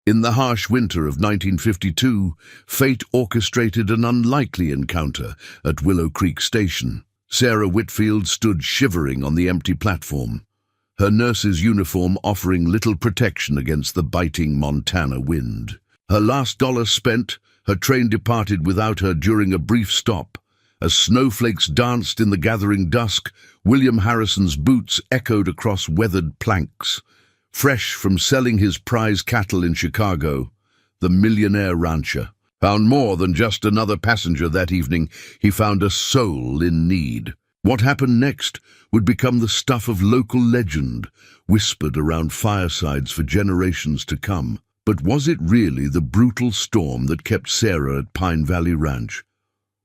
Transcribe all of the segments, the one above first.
In the harsh winter of 1952, fate orchestrated an unlikely encounter at Willow Creek Station. Sarah Whitfield stood shivering on the empty platform, her nurse's uniform offering little protection against the biting Montana wind. Her last dollar spent, her train departed without her during a brief stop. As snowflakes danced in the gathering dusk, William Harrison's boots echoed across weathered planks. Fresh from selling his prize cattle in Chicago, the Millionaire rancher found more than just another passenger that evening. He found a soul in need. What happened next would become the stuff of local legend, whispered around firesides for generations to come. But was it really the brutal storm that kept Sarah at Pine Valley Ranch?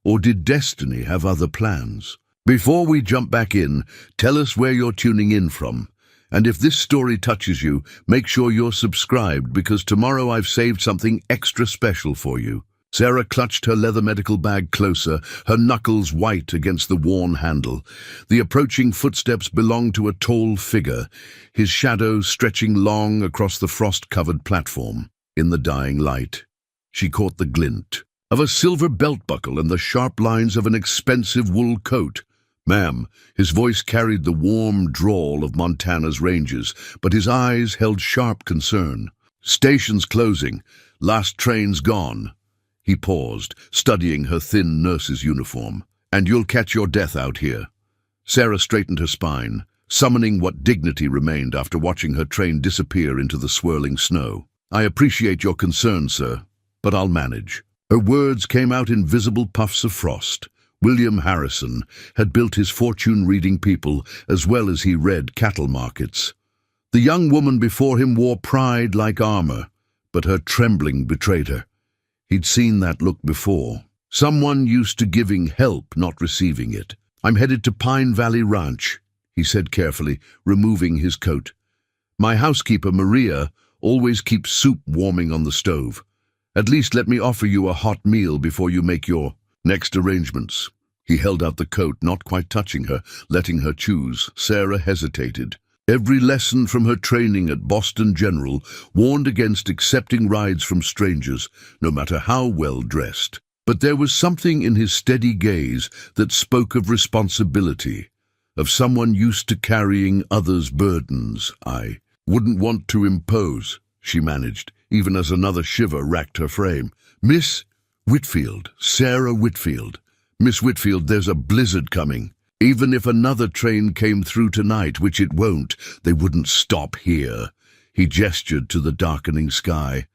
Or did destiny have other plans? Before we jump back in, tell us where you're tuning in from. And if this story touches you, make sure you're subscribed, because tomorrow I've saved something extra special for you. Sarah clutched her leather medical bag closer, her knuckles white against the worn handle. The approaching footsteps belonged to a tall figure, his shadow stretching long across the frost-covered platform. In the dying light, she caught the glint of a silver belt buckle and the sharp lines of an expensive wool coat. "Ma'am," his voice carried the warm drawl of Montana's ranges, but his eyes held sharp concern. "Station's closing. Last train's gone." He paused, studying her thin nurse's uniform. "And you'll catch your death out here." Sarah straightened her spine, summoning what dignity remained after watching her train disappear into the swirling snow. "I appreciate your concern, sir, but I'll manage." Her words came out in visible puffs of frost. William Harrison had built his fortune reading people as well as he read cattle markets. The young woman before him wore pride like armor, but her trembling betrayed her. He'd seen that look before. Someone used to giving help, not receiving it. "I'm headed to Pine Valley Ranch," he said carefully, removing his coat. "My housekeeper, Maria, always keeps soup warming on the stove. At least let me offer you a hot meal before you make your next arrangements." He held out the coat, not quite touching her, letting her choose. Sarah hesitated. Every lesson from her training at Boston General warned against accepting rides from strangers, no matter how well dressed. But there was something in his steady gaze that spoke of responsibility, of someone used to carrying others' burdens. "I wouldn't want to impose," she managed, even as another shiver racked her frame. "Miss Whitfield, Sarah Whitfield. Miss Whitfield, there's a blizzard coming. Even if another train came through tonight, which it won't, they wouldn't stop here." He gestured to the darkening sky.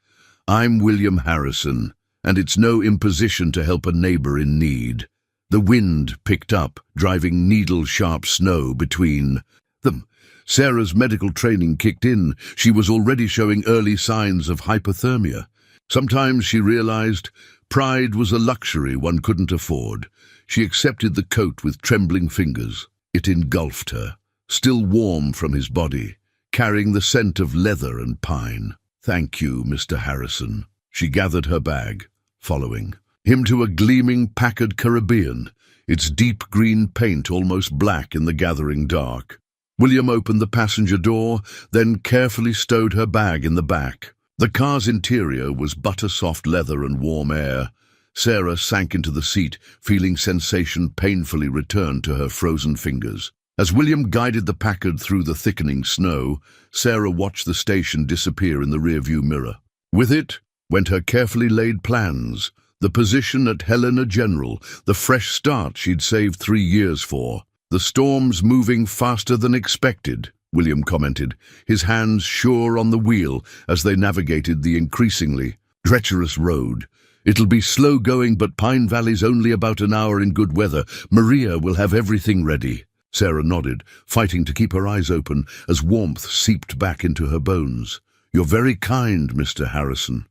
"I'm William Harrison, and it's no imposition to help a neighbor in need." The wind picked up, driving needle-sharp snow between them. Sarah's medical training kicked in. She was already showing early signs of hypothermia. Sometimes, she realized, pride was a luxury one couldn't afford. She accepted the coat with trembling fingers. It engulfed her, still warm from his body, carrying the scent of leather and pine. "Thank you, Mr. Harrison." She gathered her bag, following him to a gleaming Packard Caribbean, its deep green paint almost black in the gathering dark. William opened the passenger door, then carefully stowed her bag in the back. The car's interior was butter-soft leather and warm air. Sarah sank into the seat, feeling sensation painfully return to her frozen fingers. As William guided the Packard through the thickening snow, Sarah watched the station disappear in the rearview mirror. With it went her carefully laid plans, the position at Helena General, the fresh start she'd saved 3 years for. "The storm's moving faster than expected," William commented, his hands sure on the wheel as they navigated the increasingly treacherous road. "It'll be slow going, but Pine Valley's only about an hour in good weather. Maria will have everything ready." Sarah nodded, fighting to keep her eyes open as warmth seeped back into her bones. "You're very kind, Mr. Harrison.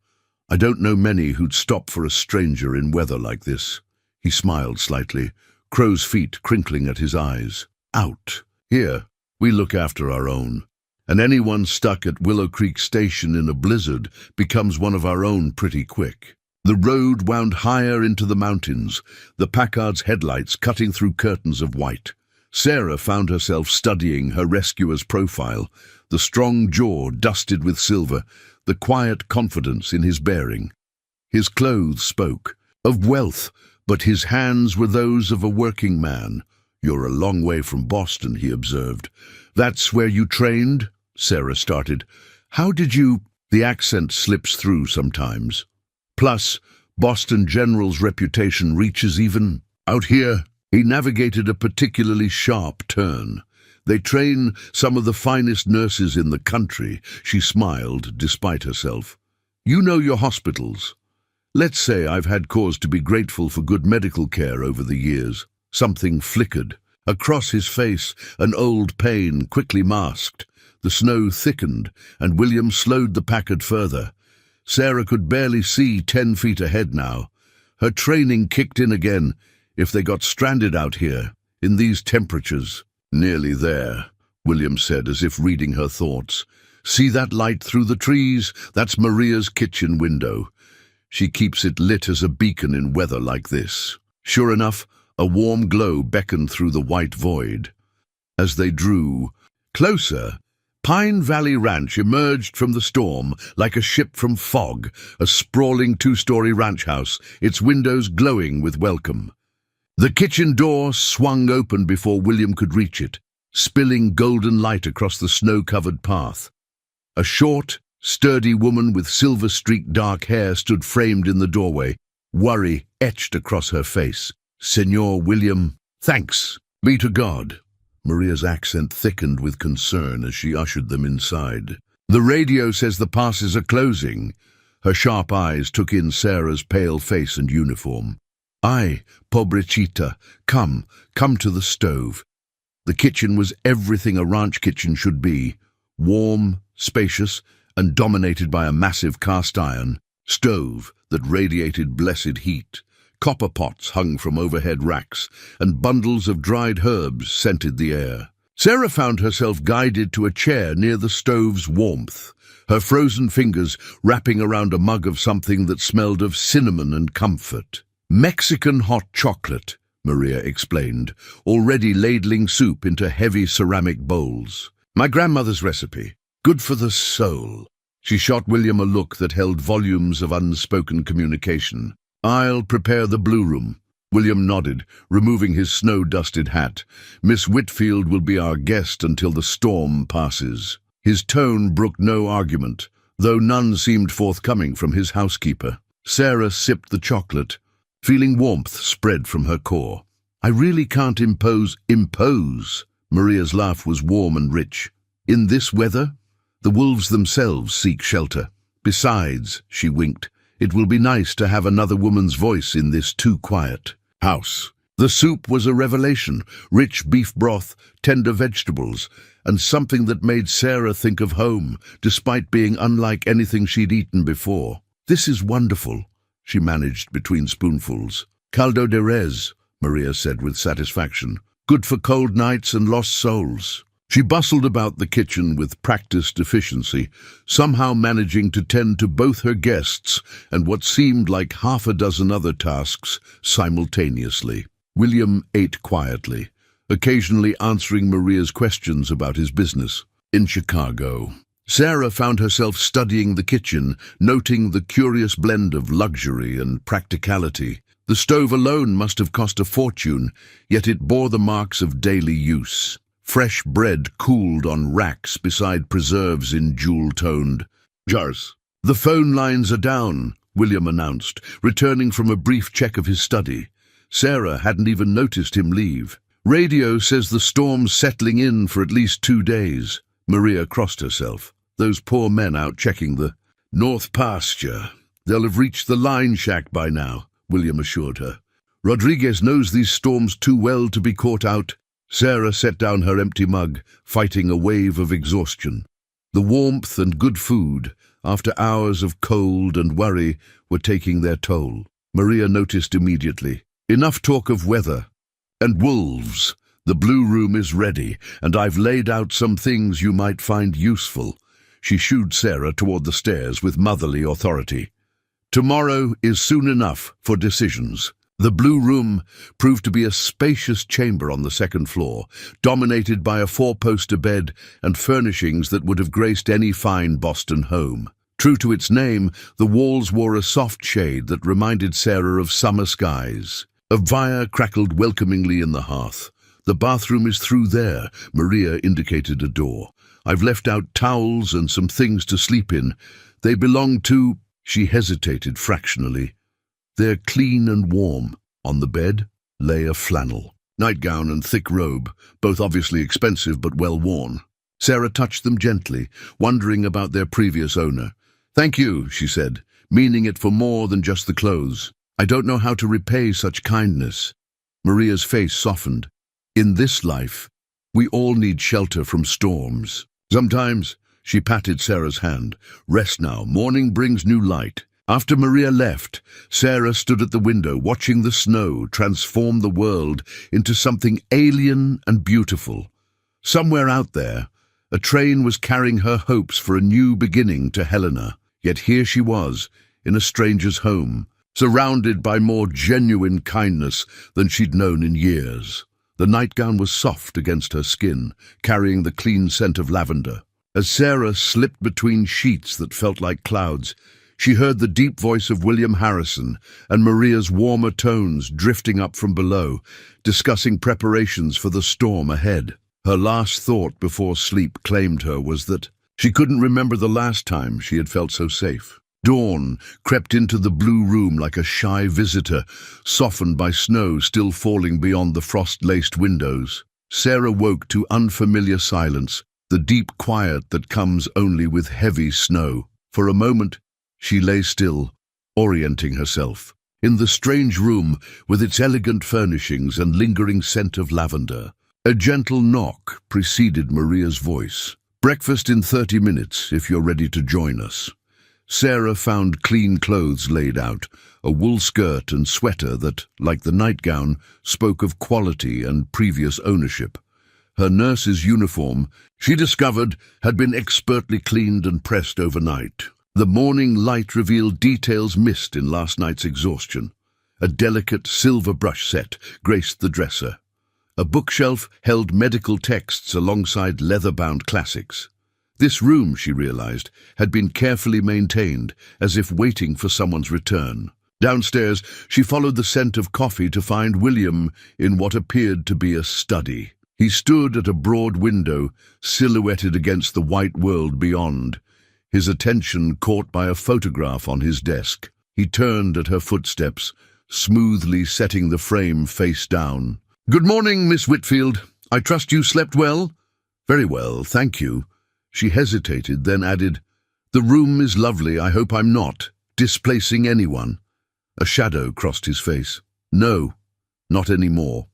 I don't know many who'd stop for a stranger in weather like this." He smiled slightly, crow's feet crinkling at his eyes. "Out. Here, we look after our own. And anyone stuck at Willow Creek Station in a blizzard becomes one of our own pretty quick." The road wound higher into the mountains, the Packard's headlights cutting through curtains of white. Sarah found herself studying her rescuer's profile, the strong jaw dusted with silver, the quiet confidence in his bearing. His clothes spoke of wealth, but his hands were those of a working man. "You're a long way from Boston," he observed. "That's where you trained?" Sarah started. "How did you—" The accent slips through sometimes. "Plus, Boston General's reputation reaches even out here." He navigated a particularly sharp turn. "They train some of the finest nurses in the country." She smiled, despite herself. "You know your hospitals. Let's say I've had cause to be grateful for good medical care over the years." Something flickered. Across his face, an old pain quickly masked. The snow thickened, and William slowed the Packard further. Sarah could barely see 10 feet ahead now. Her training kicked in again. If they got stranded out here, in these temperatures— "Nearly there," William said, as if reading her thoughts. "See that light through the trees? That's Maria's kitchen window. She keeps it lit as a beacon in weather like this." Sure enough, a warm glow beckoned through the white void. As they drew closer, Pine Valley Ranch emerged from the storm like a ship from fog, a sprawling 2-story ranch house, its windows glowing with welcome. The kitchen door swung open before William could reach it, spilling golden light across the snow-covered path. A short, sturdy woman with silver-streaked dark hair stood framed in the doorway, worry etched across her face. "Senor William." "Thanks be to God." Maria's accent thickened with concern as she ushered them inside. "The radio says the passes are closing." Her sharp eyes took in Sarah's pale face and uniform. "Ay, pobrecita, come to the stove." The kitchen was everything a ranch kitchen should be: warm, spacious, and dominated by a massive cast-iron stove that radiated blessed heat. Copper pots hung from overhead racks, and bundles of dried herbs scented the air. Sarah found herself guided to a chair near the stove's warmth, her frozen fingers wrapping around a mug of something that smelled of cinnamon and comfort. "Mexican hot chocolate," Maria explained, already ladling soup into heavy ceramic bowls. "My grandmother's recipe. Good for the soul." She shot William a look that held volumes of unspoken communication. "I'll prepare the blue room." William nodded, removing his snow-dusted hat. "Miss Whitfield will be our guest until the storm passes." His tone brooked no argument, though none seemed forthcoming from his housekeeper. Sarah sipped the chocolate, feeling warmth spread from her core. "I really can't impose." "Impose?" Maria's laugh was warm and rich. "In this weather? The wolves themselves seek shelter. Besides," she winked, "it will be nice to have another woman's voice in this too-quiet house." The soup was a revelation: rich beef broth, tender vegetables, and something that made Sarah think of home, despite being unlike anything she'd eaten before. "This is wonderful," she managed between spoonfuls. "Caldo de res," Maria said with satisfaction. "Good for cold nights and lost souls." She bustled about the kitchen with practiced efficiency, somehow managing to tend to both her guests and what seemed like half a dozen other tasks simultaneously. William ate quietly, occasionally answering Maria's questions about his business. In Chicago, Sarah found herself studying the kitchen, noting the curious blend of luxury and practicality. The stove alone must have cost a fortune, yet it bore the marks of daily use. Fresh bread cooled on racks beside preserves in jewel-toned jars. "The phone lines are down," William announced, returning from a brief check of his study. Sarah hadn't even noticed him leave. "Radio says the storm's settling in for at least 2 days." Maria crossed herself. "Those poor men out checking the north pasture. They'll have reached the line shack by now," William assured her. "Rodriguez knows these storms too well to be caught out." Sarah set down her empty mug, fighting a wave of exhaustion. The warmth and good food, after hours of cold and worry, were taking their toll. Maria noticed immediately. "Enough talk of weather and wolves. The blue room is ready, and I've laid out some things you might find useful." She shooed Sarah toward the stairs with motherly authority. "Tomorrow is soon enough for decisions." The blue room proved to be a spacious chamber on the second floor, dominated by a 4-poster bed and furnishings that would have graced any fine Boston home. True to its name, the walls wore a soft shade that reminded Sarah of summer skies. A fire crackled welcomingly in the hearth. "The bathroom is through there," Maria indicated a door. "I've left out towels and some things to sleep in. They belong to—" She hesitated fractionally. "They're clean and warm." On the bed lay a flannel nightgown and thick robe, both obviously expensive but well worn. Sarah touched them gently, wondering about their previous owner. "Thank you," she said, meaning it for more than just the clothes. "I don't know how to repay such kindness." Maria's face softened. "In this life, we all need shelter from storms. Sometimes," she patted Sarah's hand. "Rest now. Morning brings new light." After Maria left, Sarah stood at the window watching the snow transform the world into something alien and beautiful. Somewhere out there, a train was carrying her hopes for a new beginning to Helena. Yet here she was, in a stranger's home, surrounded by more genuine kindness than she'd known in years. The nightgown was soft against her skin, carrying the clean scent of lavender. As Sarah slipped between sheets that felt like clouds, she heard the deep voice of William Harrison and Maria's warmer tones drifting up from below, discussing preparations for the storm ahead. Her last thought before sleep claimed her was that she couldn't remember the last time she had felt so safe. Dawn crept into the blue room like a shy visitor, softened by snow still falling beyond the frost-laced windows. Sarah woke to unfamiliar silence, the deep quiet that comes only with heavy snow. For a moment, she lay still, orienting herself. In the strange room, with its elegant furnishings and lingering scent of lavender, a gentle knock preceded Maria's voice. "Breakfast in 30 minutes, if you're ready to join us." Sarah found clean clothes laid out, a wool skirt and sweater that, like the nightgown, spoke of quality and previous ownership. Her nurse's uniform, she discovered, had been expertly cleaned and pressed overnight. The morning light revealed details missed in last night's exhaustion. A delicate silver brush set graced the dresser. A bookshelf held medical texts alongside leather-bound classics. This room, she realized, had been carefully maintained, as if waiting for someone's return. Downstairs, she followed the scent of coffee to find William in what appeared to be a study. He stood at a broad window, silhouetted against the white world beyond, his attention caught by a photograph on his desk. He turned at her footsteps, smoothly setting the frame face down. "Good morning, Miss Whitfield. I trust you slept well?" "Very well, thank you." She hesitated, then added, "The room is lovely. I hope I'm not displacing anyone." A shadow crossed his face. "No, not anymore."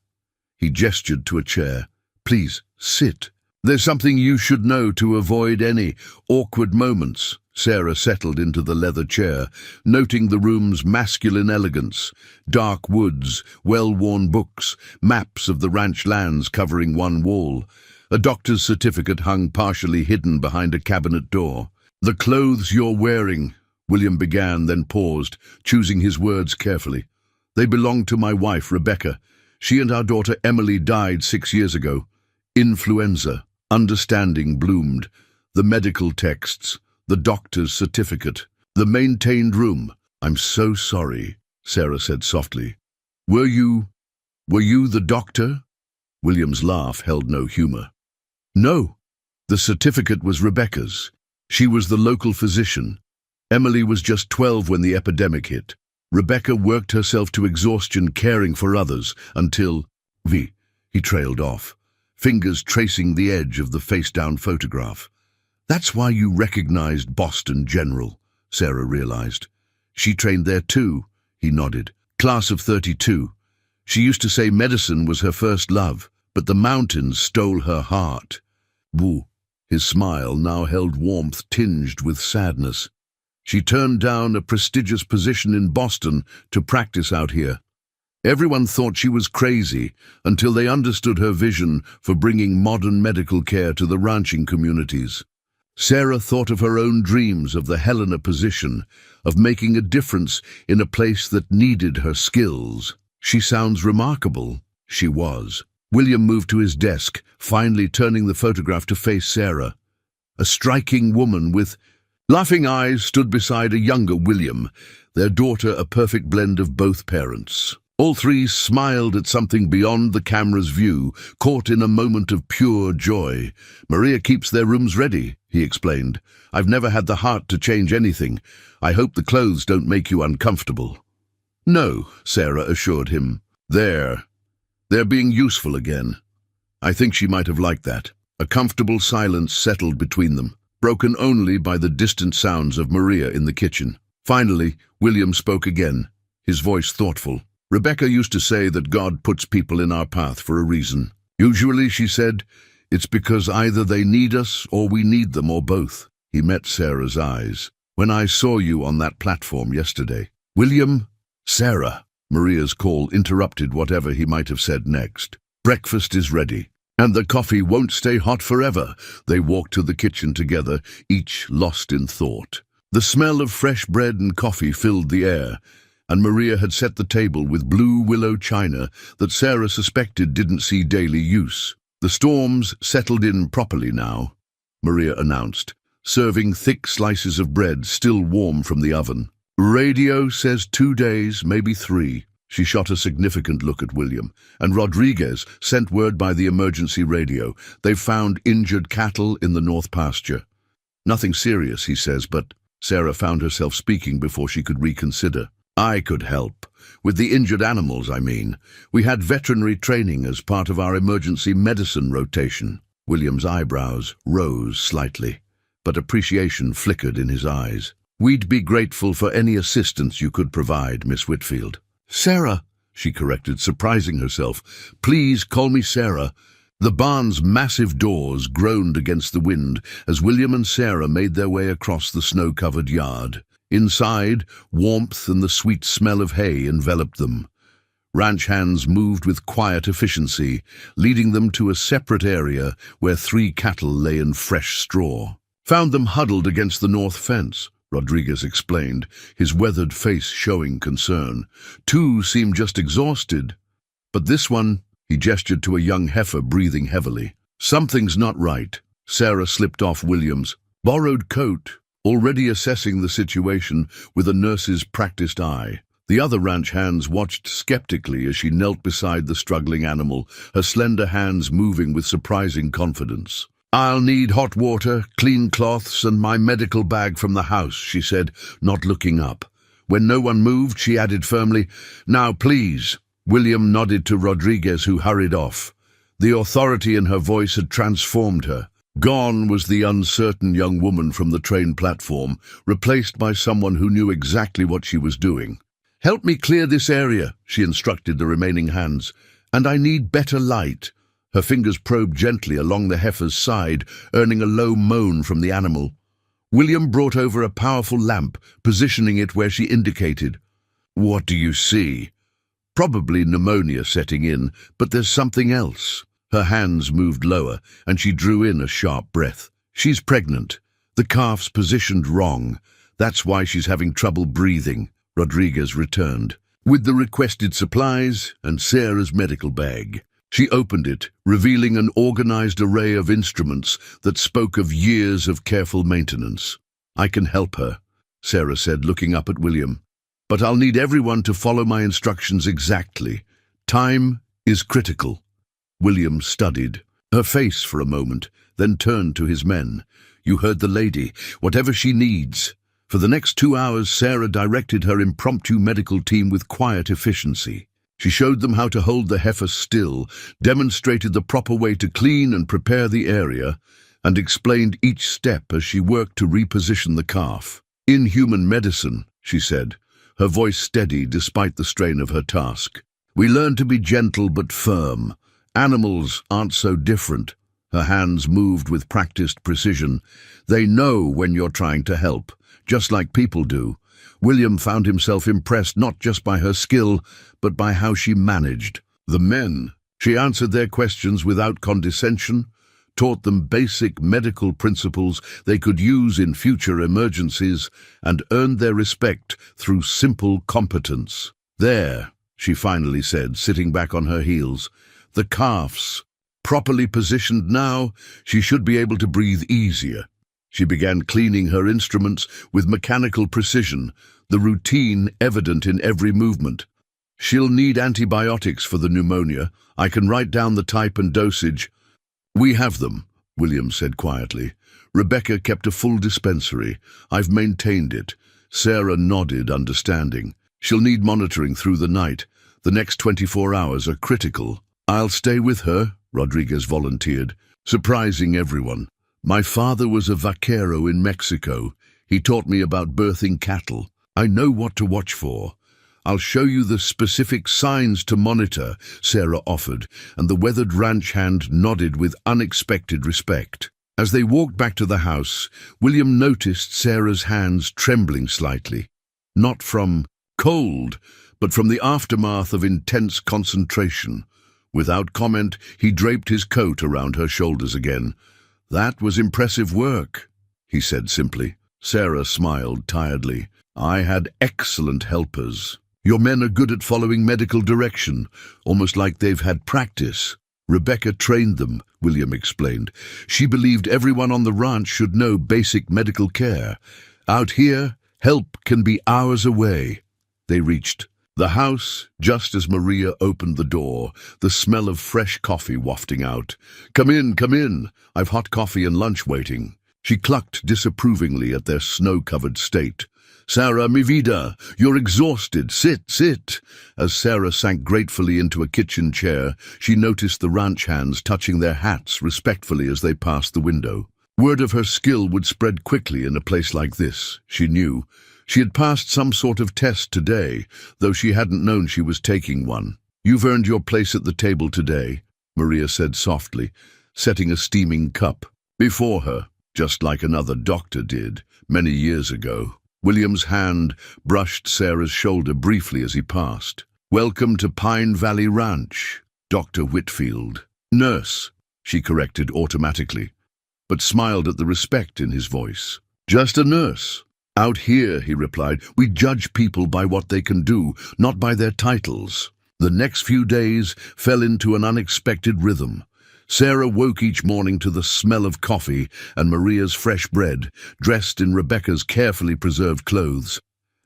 He gestured to a chair. "Please, sit. There's something you should know to avoid any awkward moments." Sarah settled into the leather chair, noting the room's masculine elegance. Dark woods, well-worn books, maps of the ranch lands covering one wall. A doctor's certificate hung partially hidden behind a cabinet door. "The clothes you're wearing," William began, then paused, choosing his words carefully. "They belong to my wife, Rebecca. She and our daughter Emily died 6 years ago. Influenza." Understanding bloomed. The medical texts, the doctor's certificate, the maintained room. "I'm so sorry," Sarah said softly. Were you the doctor?" William's laugh held no humor. "No. The certificate was Rebecca's. She was the local physician. Emily was just 12 when the epidemic hit. Rebecca worked herself to exhaustion caring for others until—" He trailed off, fingers tracing the edge of the face-down photograph. "That's why you recognized Boston General," Sarah realized. "She trained there too," he nodded. "Class of 32. She used to say medicine was her first love, but the mountains stole her heart." Woo. His smile now held warmth tinged with sadness. "She turned down a prestigious position in Boston to practice out here. Everyone thought she was crazy until they understood her vision for bringing modern medical care to the ranching communities." Sarah thought of her own dreams of the Helena position, of making a difference in a place that needed her skills. "She sounds remarkable." She was. William moved to his desk, finally turning the photograph to face Sarah. A striking woman with Laughing eyes stood beside a younger William, their daughter a perfect blend of both parents. All three smiled at something beyond the camera's view, caught in a moment of pure joy. "Maria keeps their rooms ready," he explained. "I've never had the heart to change anything. I hope the clothes don't make you uncomfortable." "No," Sarah assured him. They're being useful again." I think she might have liked that. A comfortable silence settled between them, broken only by the distant sounds of Maria in the kitchen. Finally, William spoke again, his voice thoughtful. "Rebecca used to say that God puts people in our path for a reason. Usually, she said, it's because either they need us or we need them or both." He met Sarah's eyes. "When I saw you on that platform yesterday." "William?" "Sarah." Maria's call interrupted whatever he might have said next. "Breakfast is ready. And the coffee won't stay hot forever." They walked to the kitchen together, each lost in thought. The smell of fresh bread and coffee filled the air, and Maria had set the table with blue willow china that Sarah suspected didn't see daily use. "The storm's settled in properly now," Maria announced, serving thick slices of bread still warm from the oven. "Radio says 2 days, maybe 3. She shot a significant look at William, and Rodriguez sent word by the emergency radio. "They've found injured cattle in the north pasture." "Nothing serious," he says, but Sarah found herself speaking before she could reconsider. "I could help. With the injured animals, I mean. We had veterinary training as part of our emergency medicine rotation." William's eyebrows rose slightly, but appreciation flickered in his eyes. "We'd be grateful for any assistance you could provide, Miss Whitfield." "Sarah," she corrected, surprising herself. "Please call me Sarah." The barn's massive doors groaned against the wind as William and Sarah made their way across the snow-covered yard. Inside, warmth and the sweet smell of hay enveloped them. Ranch hands moved with quiet efficiency, leading them to a separate area where 3 cattle lay in fresh straw. "Found them huddled against the north fence," Rodriguez explained, his weathered face showing concern. 2 seemed just exhausted, but this one, he gestured to a young heifer breathing heavily. "Something's not right." Sarah slipped off William's borrowed coat, already assessing the situation with a nurse's practiced eye. The other ranch hands watched skeptically as she knelt beside the struggling animal, her slender hands moving with surprising confidence. "I'll need hot water, clean cloths, and my medical bag from the house," she said, not looking up. When no one moved, she added firmly, "Now, please." William nodded to Rodriguez, who hurried off. The authority in her voice had transformed her. Gone was the uncertain young woman from the train platform, replaced by someone who knew exactly what she was doing. "Help me clear this area," she instructed the remaining hands. "And I need better light." Her fingers probed gently along the heifer's side, earning a low moan from the animal. William brought over a powerful lamp, positioning it where she indicated. "What do you see?" "Probably pneumonia setting in, but there's something else." Her hands moved lower, and she drew in a sharp breath. "She's pregnant. The calf's positioned wrong. That's why she's having trouble breathing." Rodriguez returned, with the requested supplies and Sarah's medical bag. She opened it, revealing an organized array of instruments that spoke of years of careful maintenance. "I can help her," Sarah said, looking up at William. "But I'll need everyone to follow my instructions exactly. Time is critical." William studied her face for a moment, then turned to his men. "You heard the lady. Whatever she needs." For the next 2 hours, Sarah directed her impromptu medical team with quiet efficiency. She showed them how to hold the heifer still, demonstrated the proper way to clean and prepare the area, and explained each step as she worked to reposition the calf. "In human medicine," she said, her voice steady despite the strain of her task, "we learn to be gentle but firm. Animals aren't so different." Her hands moved with practiced precision. "They know when you're trying to help, just like people do." William found himself impressed not just by her skill, but by how she managed the men. She answered their questions without condescension, taught them basic medical principles they could use in future emergencies, and earned their respect through simple competence. "There," she finally said, sitting back on her heels. "The calf's properly positioned now. She should be able to breathe easier." She began cleaning her instruments with mechanical precision, the routine evident in every movement. "She'll need antibiotics for the pneumonia. I can write down the type and dosage." "We have them," William said quietly. "Rebecca kept a full dispensary. I've maintained it." Sarah nodded, understanding. "She'll need monitoring through the night. The next 24 hours are critical." "I'll stay with her," Rodriguez volunteered, surprising everyone. "My father was a vaquero in Mexico. He taught me about birthing cattle. I know what to watch for." "I'll show you the specific signs to monitor," Sarah offered, and the weathered ranch hand nodded with unexpected respect. As they walked back to the house, William noticed Sarah's hands trembling slightly. Not from cold, but from the aftermath of intense concentration. Without comment, he draped his coat around her shoulders again. "That was impressive work," he said simply. Sarah smiled tiredly. "I had excellent helpers. Your men are good at following medical direction, almost like they've had practice." "Rebecca trained them," William explained. "She believed everyone on the ranch should know basic medical care. Out here, help can be hours away." They reached the house just as Maria opened the door, the smell of fresh coffee wafting out. Come in. I've hot coffee and lunch waiting." She clucked disapprovingly at their snow-covered state. "Sarah, mi vida, you're exhausted. Sit. As Sarah sank gratefully into a kitchen chair, she noticed the ranch hands touching their hats respectfully as they passed the window. Word of her skill would spread quickly in a place like this, she knew. She had passed some sort of test today, though she hadn't known she was taking one. "You've earned your place at the table today," Maria said softly, setting a steaming cup before her, just like another doctor did many years ago. William's hand brushed Sarah's shoulder briefly as he passed. "Welcome to Pine Valley Ranch, Dr. Whitfield." "Nurse," she corrected automatically, but smiled at the respect in his voice. "Just a nurse." "Out here," he replied, "we judge people by what they can do, not by their titles." The next few days fell into an unexpected rhythm. Sarah woke each morning to the smell of coffee and Maria's fresh bread, dressed in Rebecca's carefully preserved clothes,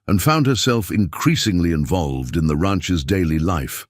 and found herself increasingly involved in the ranch's daily life.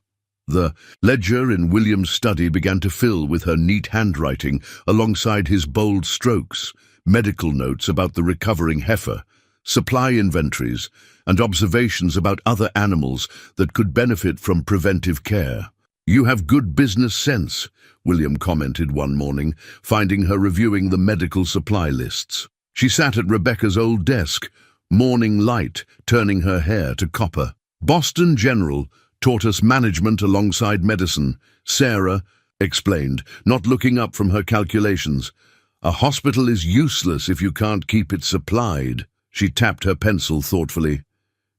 The ledger in William's study began to fill with her neat handwriting alongside his bold strokes, medical notes about the recovering heifer, supply inventories, and observations about other animals that could benefit from preventive care. "You have good business sense," William commented one morning, finding her reviewing the medical supply lists. She sat at Rebecca's old desk, morning light turning her hair to copper. "Boston General taught us management alongside medicine," Sarah explained, not looking up from her calculations. "A hospital is useless if you can't keep it supplied." She tapped her pencil thoughtfully.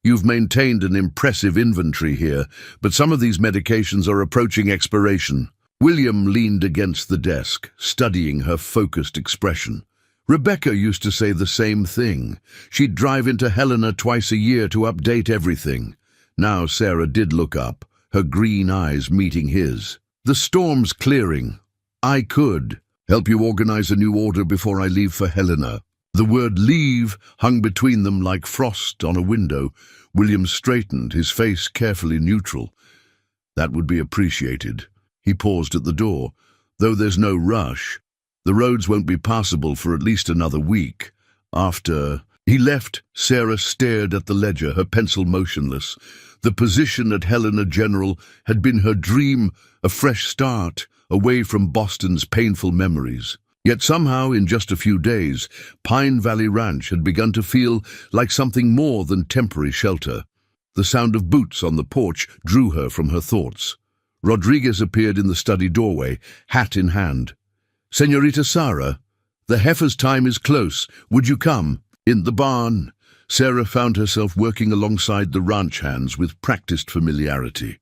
"You've maintained an impressive inventory here, but some of these medications are approaching expiration." William leaned against the desk, studying her focused expression. "Rebecca used to say the same thing. She'd drive into Helena twice a year to update everything." Now Sarah did look up, her green eyes meeting his. "The storm's clearing. I could help you organize a new order before I leave for Helena." The word "leave" hung between them like frost on a window. William straightened, his face carefully neutral. "That would be appreciated." He paused at the door. "Though there's no rush. The roads won't be passable for at least another week. After..." He left. Sarah stared at the ledger, her pencil motionless. The position at Helena General had been her dream, a fresh start, away from Boston's painful memories. Yet somehow, in just a few days, Pine Valley Ranch had begun to feel like something more than temporary shelter. The sound of boots on the porch drew her from her thoughts. Rodriguez appeared in the study doorway, hat in hand. "Señorita Sarah, the heifer's time is close. Would you come?" In the barn, Sarah found herself working alongside the ranch hands with practiced familiarity.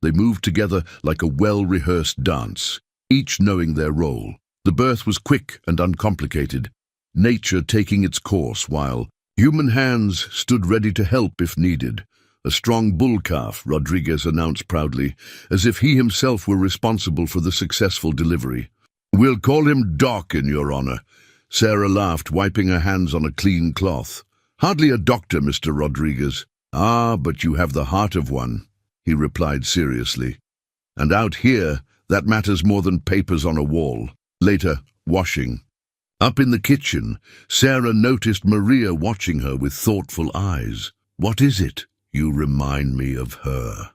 They moved together like a well-rehearsed dance, each knowing their role. The birth was quick and uncomplicated, nature taking its course while human hands stood ready to help if needed. "A strong bull calf," Rodriguez announced proudly, as if he himself were responsible for the successful delivery. "We'll call him Doc, in your honor." Sarah laughed, wiping her hands on a clean cloth. "Hardly a doctor, Mr. Rodriguez." "Ah, but you have the heart of one," he replied seriously. "And out here, that matters more than papers on a wall." Later, washing. Up in the kitchen, Sarah noticed Maria watching her with thoughtful eyes. "What is it?" "You remind me of her,"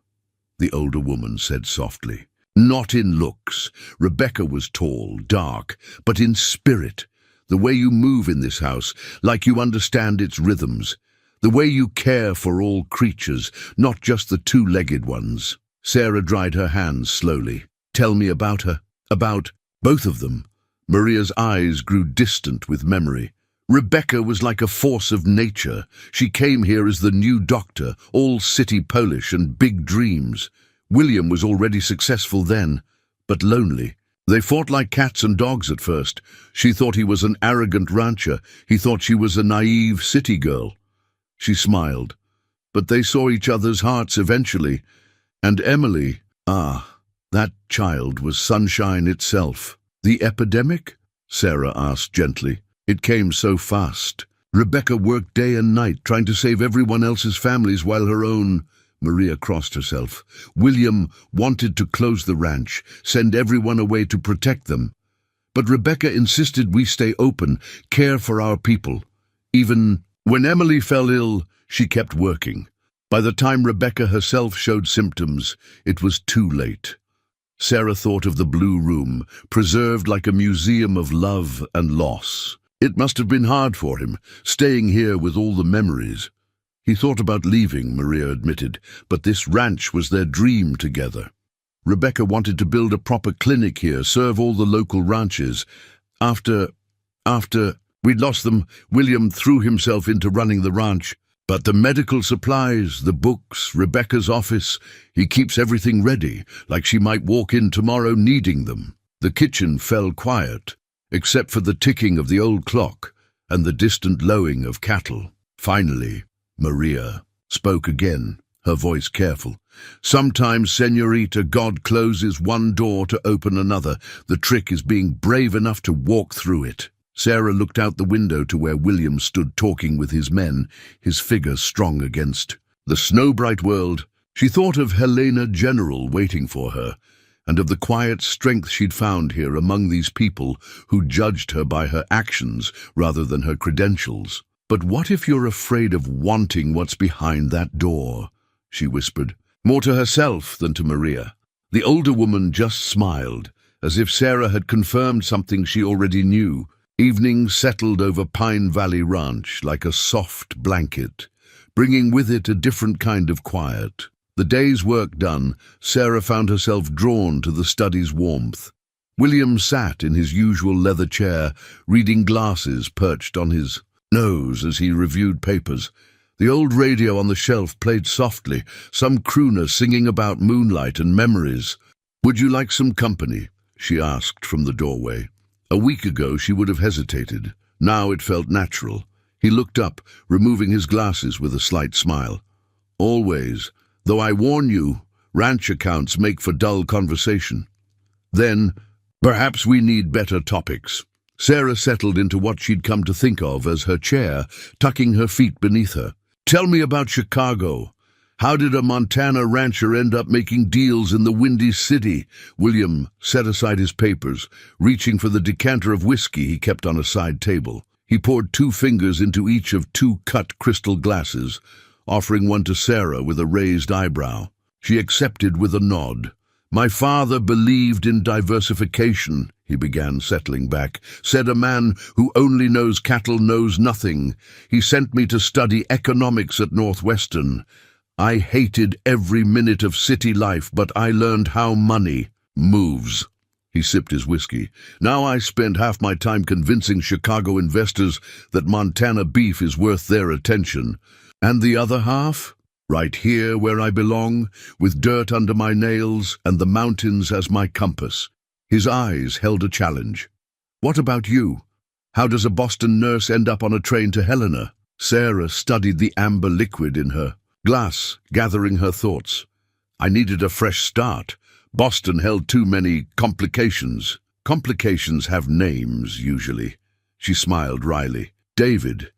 the older woman said softly. "Not in looks. Rebecca was tall, dark, but in spirit. The way you move in this house, like you understand its rhythms. The way you care for all creatures, not just the two-legged ones." Sarah dried her hands slowly. "Tell me about her." "About both of them." Maria's eyes grew distant with memory. "Rebecca was like a force of nature. She came here as the new doctor, all city Polish and big dreams. William was already successful then, but lonely. They fought like cats and dogs at first. She thought he was an arrogant rancher. He thought she was a naive city girl." She smiled. "But they saw each other's hearts eventually. And Emily, that child was sunshine itself." "The epidemic?" Sarah asked gently. "It came so fast. Rebecca worked day and night, trying to save everyone else's families while her own—" Maria crossed herself. "William wanted to close the ranch, send everyone away to protect them. But Rebecca insisted we stay open, care for our people. Even when Emily fell ill, she kept working. By the time Rebecca herself showed symptoms, it was too late." Sarah thought of the blue room, preserved like a museum of love and loss. It must have been hard for him, staying here with all the memories. He thought about leaving, Maria admitted, but this ranch was their dream together. Rebecca wanted to build a proper clinic here, serve all the local ranches. After we'd lost them, William threw himself into running the ranch. But the medical supplies, the books, Rebecca's office, he keeps everything ready, like she might walk in tomorrow needing them. The kitchen fell quiet, except for the ticking of the old clock and the distant lowing of cattle. Finally, Maria spoke again, her voice careful. "Sometimes, Señorita, God closes one door to open another. The trick is being brave enough to walk through it." Sarah looked out the window to where William stood talking with his men, his figure strong against the snow-bright world. She thought of Helena General waiting for her, and of the quiet strength she'd found here among these people who judged her by her actions rather than her credentials. "But what if you're afraid of wanting what's behind that door?" she whispered, more to herself than to Maria. The older woman just smiled, as if Sarah had confirmed something she already knew. Evening settled over Pine Valley Ranch like a soft blanket, bringing with it a different kind of quiet. The day's work done, Sarah found herself drawn to the study's warmth. William sat in his usual leather chair, reading glasses perched on his nose as he reviewed papers. The old radio on the shelf played softly, some crooner singing about moonlight and memories. "Would you like some company?" she asked from the doorway. A week ago she would have hesitated. Now it felt natural. He looked up, removing his glasses with a slight smile. "Always, though I warn you, ranch accounts make for dull conversation." "Then, perhaps we need better topics." Sarah settled into what she'd come to think of as her chair, tucking her feet beneath her. "Tell me about Chicago. How did a Montana rancher end up making deals in the Windy City?" William set aside his papers, reaching for the decanter of whiskey he kept on a side table. He poured 2 fingers into each of 2 cut crystal glasses, offering one to Sarah with a raised eyebrow. She accepted with a nod. "My father believed in diversification," he began, settling back. "Said a man who only knows cattle knows nothing. He sent me to study economics at Northwestern. I hated every minute of city life, but I learned how money moves." He sipped his whiskey. "Now I spend half my time convincing Chicago investors that Montana beef is worth their attention. And the other half? Right here where I belong, with dirt under my nails and the mountains as my compass." His eyes held a challenge. "What about you? How does a Boston nurse end up on a train to Helena?" Sarah studied the amber liquid in her glass, gathering her thoughts. "I needed a fresh start. Boston held too many complications." "Complications have names, usually." She smiled wryly. David.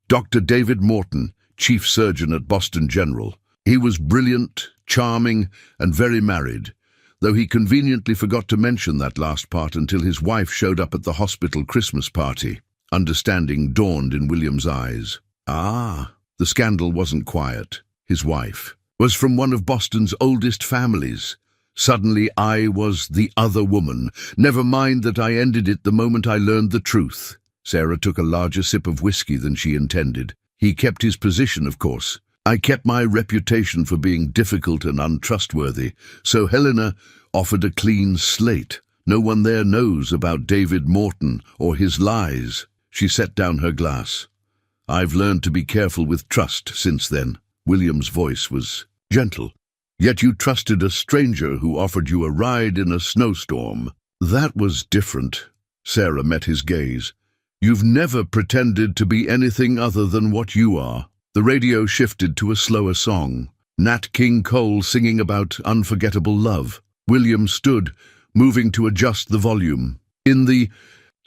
Dr. David Morton, chief surgeon at Boston General. He was brilliant, charming, and very married, though he conveniently forgot to mention that last part until his wife showed up at the hospital Christmas party. Understanding dawned in William's eyes. Ah, the scandal wasn't quiet. His wife was from one of Boston's oldest families. Suddenly I was the other woman. Never mind that I ended it the moment I learned the truth. Sarah took a larger sip of whiskey than she intended. He kept his position, of course. I kept my reputation for being difficult and untrustworthy, so Helena offered a clean slate. No one there knows about David Morton or his lies. She set down her glass. I've learned to be careful with trust since then. William's voice was gentle. Yet you trusted a stranger who offered you a ride in a snowstorm. That was different. Sarah met his gaze. You've never pretended to be anything other than what you are. The radio shifted to a slower song. Nat King Cole singing about unforgettable love. William stood, moving to adjust the volume. In the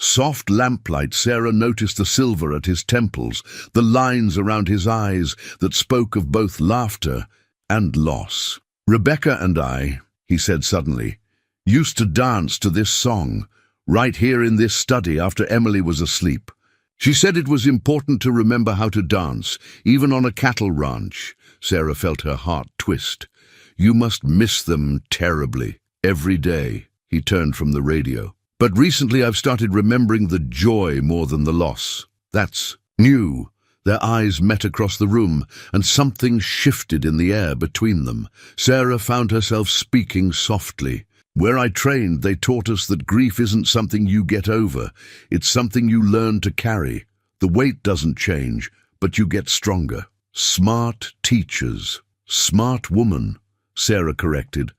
soft lamplight, Sarah noticed the silver at his temples, the lines around his eyes that spoke of both laughter and loss. Rebecca and I, he said suddenly, used to dance to this song, right here in this study after Emily was asleep. She said it was important to remember how to dance, even on a cattle ranch. Sarah felt her heart twist. You must miss them terribly, every day. He turned from the radio. But recently I've started remembering the joy more than the loss. That's new. Their eyes met across the room, and something shifted in the air between them. Sarah found herself speaking softly. Where I trained, they taught us that grief isn't something you get over. It's something you learn to carry. The weight doesn't change, but you get stronger. Smart teachers. Smart woman, Sarah corrected.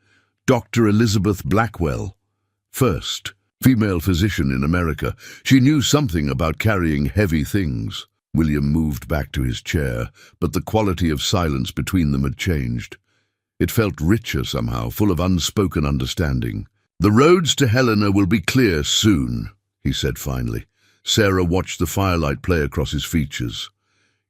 Dr. Elizabeth Blackwell. First female physician in America. She knew something about carrying heavy things. William moved back to his chair, but the quality of silence between them had changed. It felt richer somehow, full of unspoken understanding. The roads to Helena will be clear soon, he said finally. Sarah watched the firelight play across his features.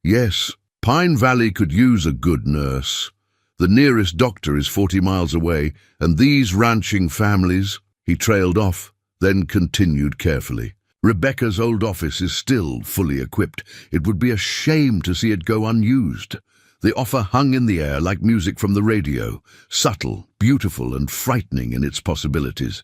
Yes, Pine Valley could use a good nurse. The nearest doctor is 40 miles away, and these ranching families... He trailed off, then continued carefully. Rebecca's old office is still fully equipped. It would be a shame to see it go unused. The offer hung in the air like music from the radio, subtle, beautiful, and frightening in its possibilities.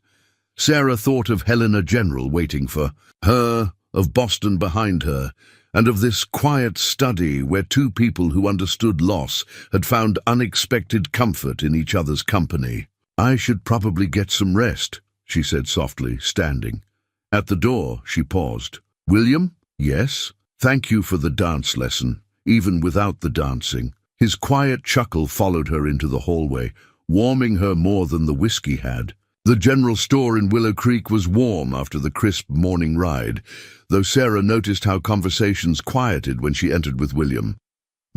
Sarah thought of Helena General waiting for her, of Boston behind her, and of this quiet study where two people who understood loss had found unexpected comfort in each other's company. I should probably get some rest, she said softly, standing. At the door, she paused. William? Yes? Thank you for the dance lesson, even without the dancing. His quiet chuckle followed her into the hallway, warming her more than the whiskey had. The general store in Willow Creek was warm after the crisp morning ride, though Sarah noticed how conversations quieted when she entered with William.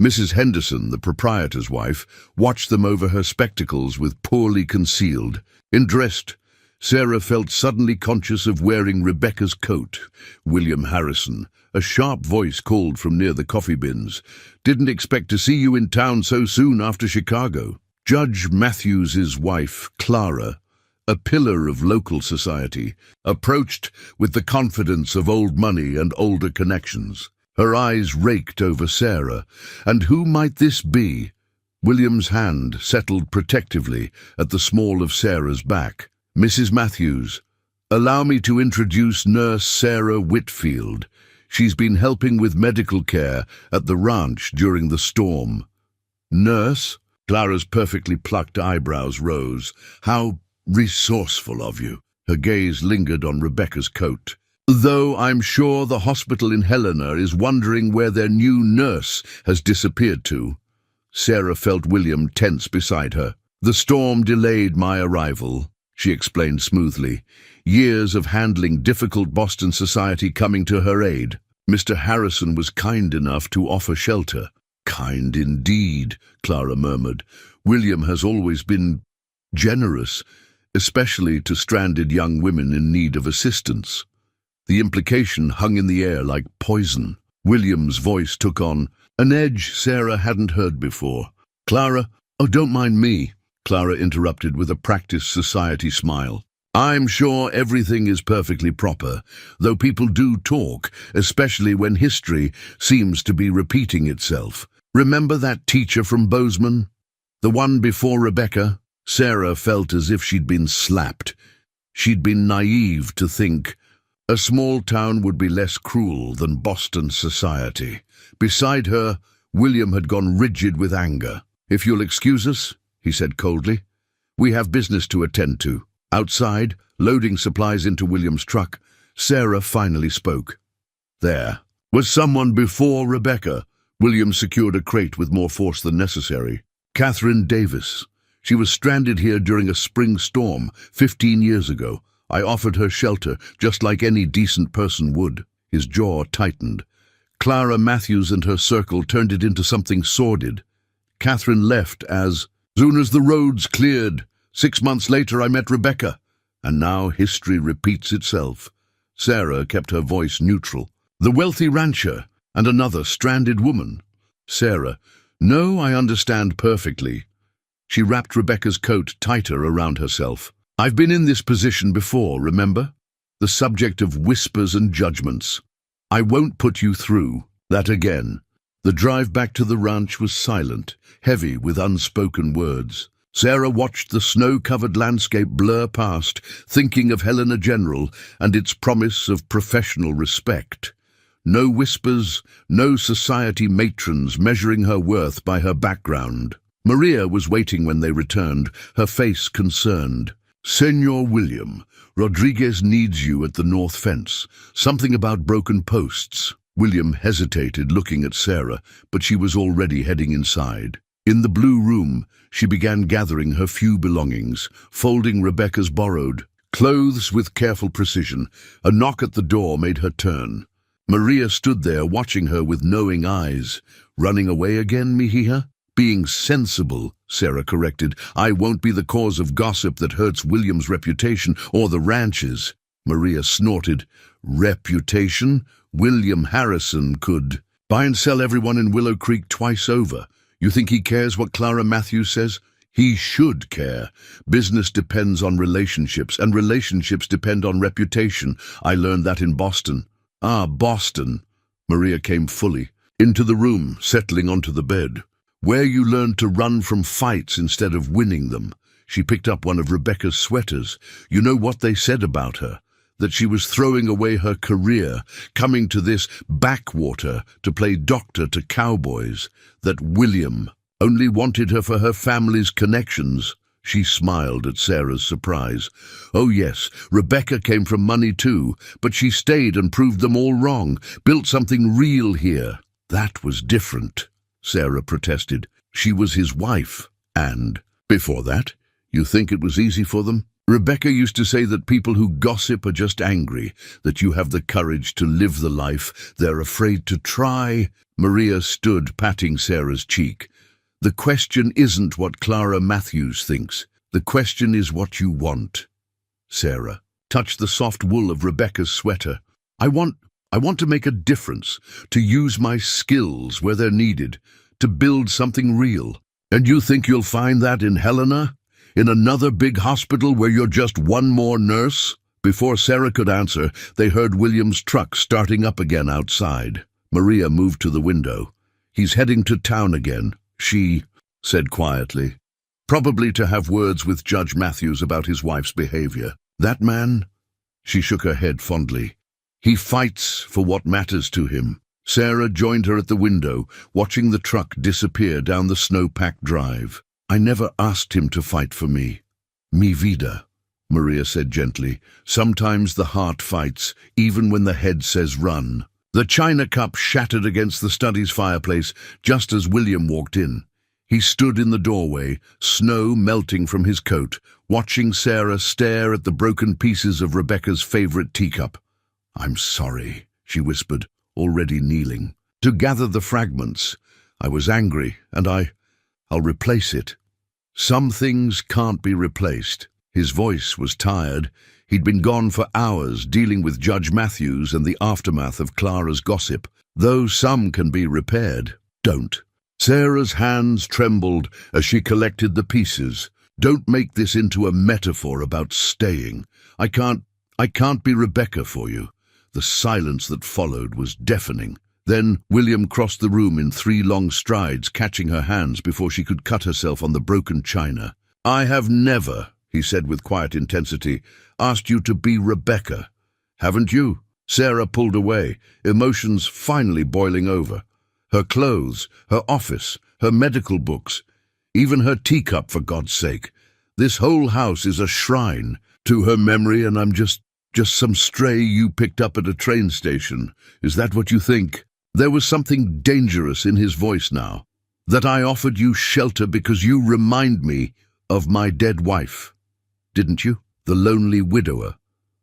Mrs. Henderson, the proprietor's wife, watched them over her spectacles with poorly concealed. Dressed, Sarah felt suddenly conscious of wearing Rebecca's coat. William Harrison, a sharp voice called from near the coffee bins. Didn't expect to see you in town so soon after Chicago. Judge Matthews's wife, Clara, a pillar of local society, approached with the confidence of old money and older connections. Her eyes raked over Sarah. And who might this be? William's hand settled protectively at the small of Sarah's back. Mrs. Matthews, allow me to introduce Nurse Sarah Whitfield. She's been helping with medical care at the ranch during the storm. Nurse? Clara's perfectly plucked eyebrows rose. How resourceful of you. Her gaze lingered on Rebecca's coat. Though I'm sure the hospital in Helena is wondering where their new nurse has disappeared to. Sarah felt William tense beside her. The storm delayed my arrival, she explained smoothly. Years of handling difficult Boston society coming to her aid. Mr. Harrison was kind enough to offer shelter. Kind indeed, Clara murmured. William has always been generous, especially to stranded young women in need of assistance. The implication hung in the air like poison. William's voice took on an edge Sarah hadn't heard before. "Clara, oh, don't mind me," Clara interrupted with a practiced society smile. "I'm sure everything is perfectly proper, though people do talk, especially when history seems to be repeating itself. Remember that teacher from Bozeman? The one before Rebecca?" Sarah felt as if she'd been slapped. She'd been naive to think a small town would be less cruel than Boston society. Beside her, William had gone rigid with anger. "If you'll excuse us," he said coldly, "we have business to attend to." Outside, loading supplies into William's truck, Sarah finally spoke. "There was someone before Rebecca." William secured a crate with more force than necessary. "Catherine Davis. She was stranded here during a spring storm 15 years ago. I offered her shelter, just like any decent person would." His jaw tightened. Clara Matthews and her circle turned it into something sordid. Catherine left as soon as the roads cleared. 6 months later I met Rebecca. And now history repeats itself. Sarah kept her voice neutral. "The wealthy rancher and another stranded woman." Sarah, "No, I understand perfectly." She wrapped Rebecca's coat tighter around herself. "I've been in this position before, remember? The subject of whispers and judgments. I won't put you through that again." The drive back to the ranch was silent, heavy with unspoken words. Sarah watched the snow-covered landscape blur past, thinking of Helena General and its promise of professional respect. No whispers, no society matrons measuring her worth by her background. Maria was waiting when they returned, her face concerned. "Senor William, Rodriguez needs you at the north fence. Something about broken posts." William hesitated, looking at Sarah, but she was already heading inside. In the blue room, she began gathering her few belongings, folding Rebecca's borrowed clothes with careful precision. A knock at the door made her turn. Maria stood there, watching her with knowing eyes. "Running away again, Mejia?" "Being sensible," Sarah corrected. "I won't be the cause of gossip that hurts William's reputation or the ranch's." Maria snorted. "Reputation? William Harrison could buy and sell everyone in Willow Creek twice over. You think he cares what Clara Matthews says? He should care. Business depends on relationships, and relationships depend on reputation. I learned that in Boston." "Ah, Boston." Maria came fully into the room, settling onto the bed. "Where you learned to run from fights instead of winning them." She picked up one of Rebecca's sweaters. "You know what they said about her? That she was throwing away her career, coming to this backwater to play doctor to Cowboys. That William only wanted her for her family's connections." She smiled at Sarah's surprise. "Oh yes, Rebecca came from money too, but she stayed and proved them all wrong, built something real here." "That was different," Sarah protested. "She was his wife. And before that, you think it was easy for them?" "Rebecca used to say that people who gossip are just angry, that you have the courage to live the life they're afraid to try." Maria stood, patting Sarah's cheek. "The question isn't what Clara Matthews thinks. The question is what you want." Sarah touched the soft wool of Rebecca's sweater. I want to make a difference, to use my skills where they're needed, to build something real." "And you think you'll find that in Helena? In another big hospital where you're just one more nurse?" Before Sarah could answer, they heard William's truck starting up again outside. Maria moved to the window. "He's heading to town again," she said quietly. "Probably to have words with Judge Matthews about his wife's behavior." "That man?" She shook her head fondly. "He fights for what matters to him." Sarah joined her at the window, watching the truck disappear down the snow-packed drive. "I never asked him to fight for me." "Mi vida," Maria said gently. "Sometimes the heart fights, even when the head says run." The china cup shattered against the study's fireplace just as William walked in. He stood in the doorway, snow melting from his coat, watching Sarah stare at the broken pieces of Rebecca's favorite teacup. "I'm sorry," she whispered, already kneeling. "To gather the fragments. I was angry, and I'll replace it." "Some things can't be replaced." His voice was tired. He'd been gone for hours dealing with Judge Matthews and the aftermath of Clara's gossip. Though some can be repaired, don't. Sarah's hands trembled as she collected the pieces. Don't make this into a metaphor about staying. I can't be Rebecca for you. The silence that followed was deafening. Then William crossed the room in 3 long strides, catching her hands before she could cut herself on the broken china. I have never, he said with quiet intensity, asked you to be Rebecca. Haven't you? Sarah pulled away, emotions finally boiling over. Her clothes, her office, her medical books, even her teacup, for God's sake. This whole house is a shrine to her memory, and I'm just some stray you picked up at a train station. Is that what you think? There was something dangerous in his voice now. That I offered you shelter because you remind me of my dead wife. Didn't you? The lonely widower,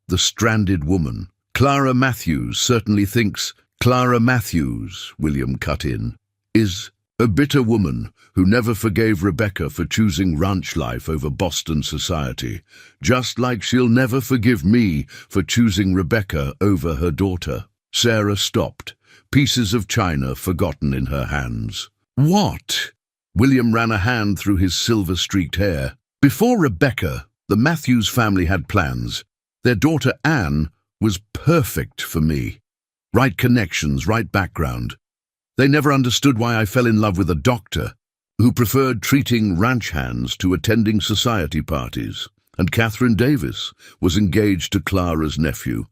the stranded woman. Clara Matthews certainly thinks. Clara Matthews, William cut in, is a bitter woman who never forgave Rebecca for choosing ranch life over Boston society, just like she'll never forgive me for choosing Rebecca over her daughter. Sarah stopped, pieces of china forgotten in her hands. What? William ran a hand through his silver-streaked hair. Before Rebecca, the Matthews family had plans. Their daughter Anne was perfect for me. Right connections, right background. They never understood why I fell in love with a doctor who preferred treating ranch hands to attending society parties. And Catherine Davis was engaged to Clara's nephew.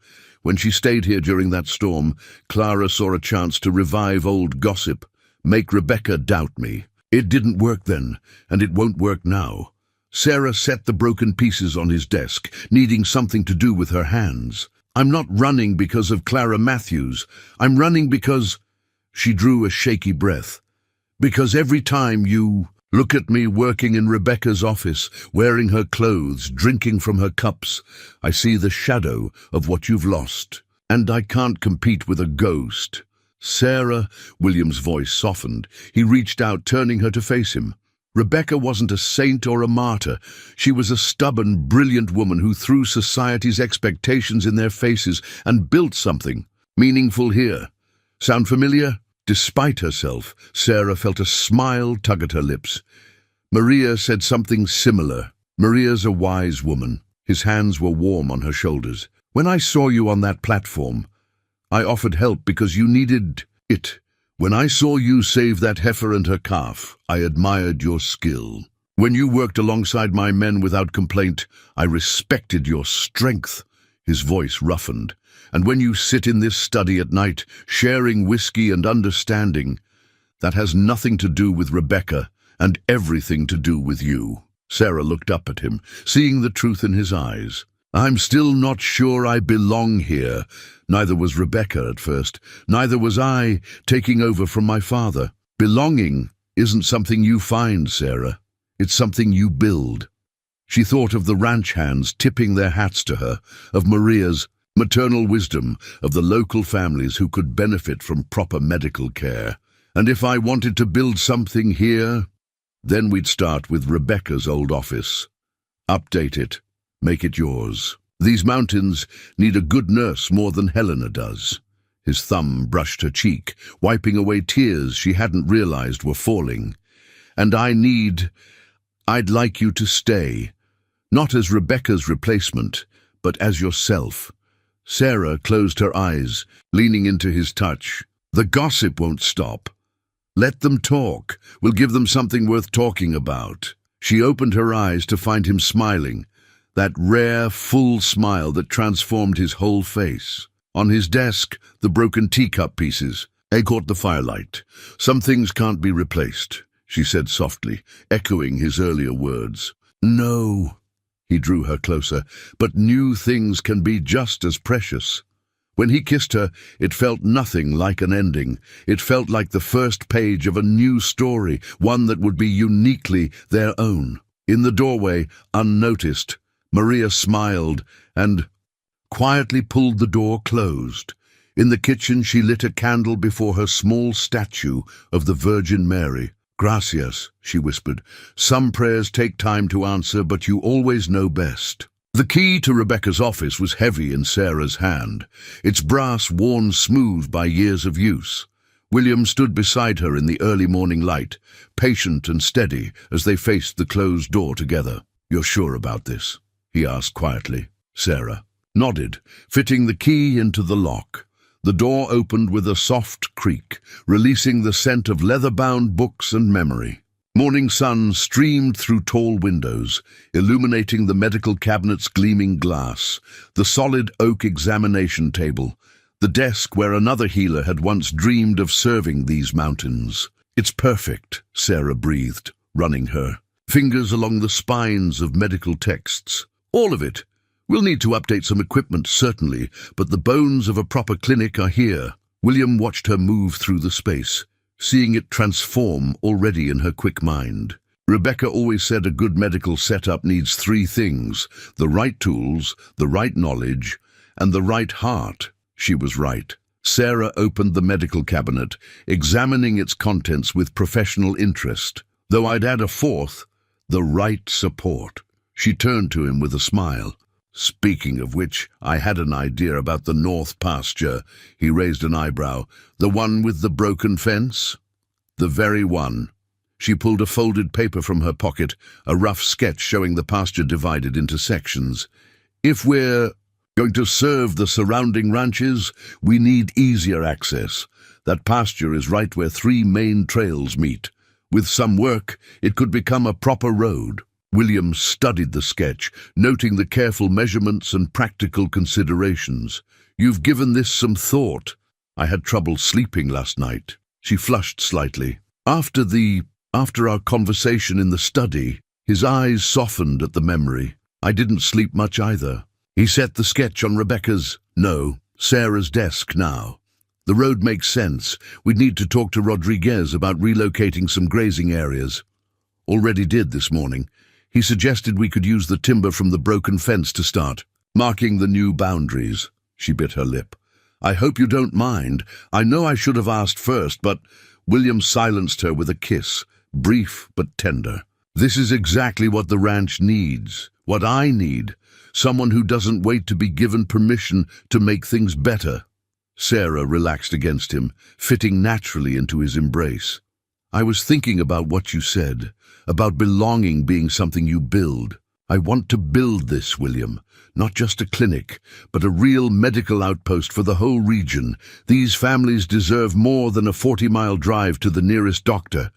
When she stayed here during that storm, Clara saw a chance to revive old gossip, make Rebecca doubt me. It didn't work then, and it won't work now. Sarah set the broken pieces on his desk, needing something to do with her hands. I'm not running because of Clara Matthews. I'm running because... She drew a shaky breath. Because every time you look at me working in Rebecca's office, wearing her clothes, drinking from her cups, I see the shadow of what you've lost. And I can't compete with a ghost. Sarah, William's voice softened. He reached out, turning her to face him. Rebecca wasn't a saint or a martyr. She was a stubborn, brilliant woman who threw society's expectations in their faces and built something meaningful here. Sound familiar? Despite herself, Sarah felt a smile tug at her lips. Maria said something similar. Maria's a wise woman. His hands were warm on her shoulders. When I saw you on that platform, I offered help because you needed it. When I saw you save that heifer and her calf, I admired your skill. When you worked alongside my men without complaint, I respected your strength. His voice roughened. And when you sit in this study at night, sharing whiskey and understanding, that has nothing to do with Rebecca and everything to do with you. Sarah looked up at him, seeing the truth in his eyes. I'm still not sure I belong here. Neither was Rebecca at first. Neither was I, taking over from my father. Belonging isn't something you find, Sarah. It's something you build. She thought of the ranch hands tipping their hats to her, of Maria's maternal wisdom, of the local families who could benefit from proper medical care. And if I wanted to build something here, then we'd start with Rebecca's old office. Update it. Make it yours. These mountains need a good nurse more than Helena does. His thumb brushed her cheek, wiping away tears she hadn't realized were falling. And I'd like you to stay. Not as Rebecca's replacement, but as yourself. Sarah closed her eyes, leaning into his touch. The gossip won't stop. Let them talk. We'll give them something worth talking about. She opened her eyes to find him smiling, that rare, full smile that transformed his whole face. On his desk, the broken teacup pieces. Egg caught the firelight. Some things can't be replaced, she said softly, echoing his earlier words. No. He drew her closer, but new things can be just as precious. When he kissed her, it felt nothing like an ending. It felt like the first page of a new story, one that would be uniquely their own. In the doorway, unnoticed, Maria smiled and quietly pulled the door closed. In the kitchen, she lit a candle before her small statue of the Virgin Mary. Gracias, she whispered. Some prayers take time to answer, but you always know best. The key to Rebecca's office was heavy in Sarah's hand, its brass worn smooth by years of use. William stood beside her in the early morning light, patient and steady as they faced the closed door together. "You're sure about this?" he asked quietly. Sarah nodded, fitting the key into the lock. The door opened with a soft creak, releasing the scent of leather-bound books and memory. Morning sun streamed through tall windows, illuminating the medical cabinet's gleaming glass, the solid oak examination table, the desk where another healer had once dreamed of serving these mountains. "It's perfect," Sarah breathed, running her fingers along the spines of medical texts. "All of it. We'll need to update some equipment, certainly, but the bones of a proper clinic are here." William watched her move through the space, seeing it transform already in her quick mind. Rebecca always said a good medical setup needs three things: the right tools, the right knowledge, and the right heart. She was right. Sarah opened the medical cabinet, examining its contents with professional interest. "Though I'd add a fourth, the right support." She turned to him with a smile. "Speaking of which, I had an idea about the north pasture." He raised an eyebrow. "The one with the broken fence?" "The very one." She pulled a folded paper from her pocket, a rough sketch showing the pasture divided into sections. "If we're going to serve the surrounding ranches, we need easier access. That pasture is right where three main trails meet. With some work, it could become a proper road." William studied the sketch, noting the careful measurements and practical considerations. "You've given this some thought." "I had trouble sleeping last night." She flushed slightly. After our conversation in the study, his eyes softened at the memory. "I didn't sleep much either." He set the sketch on Sarah's desk now. "The road makes sense. We'd need to talk to Rodriguez about relocating some grazing areas." "Already did this morning. He suggested we could use the timber from the broken fence to start marking the new boundaries." She bit her lip. "I hope you don't mind. I know I should have asked first, but—" William silenced her with a kiss, brief but tender. "This is exactly what the ranch needs, what I need. Someone who doesn't wait to be given permission to make things better." Sarah relaxed against him, fitting naturally into his embrace. "I was thinking about what you said, about belonging being something you build. I want to build this, William. Not just a clinic, but a real medical outpost for the whole region. These families deserve more than a 40-mile drive to the nearest doctor.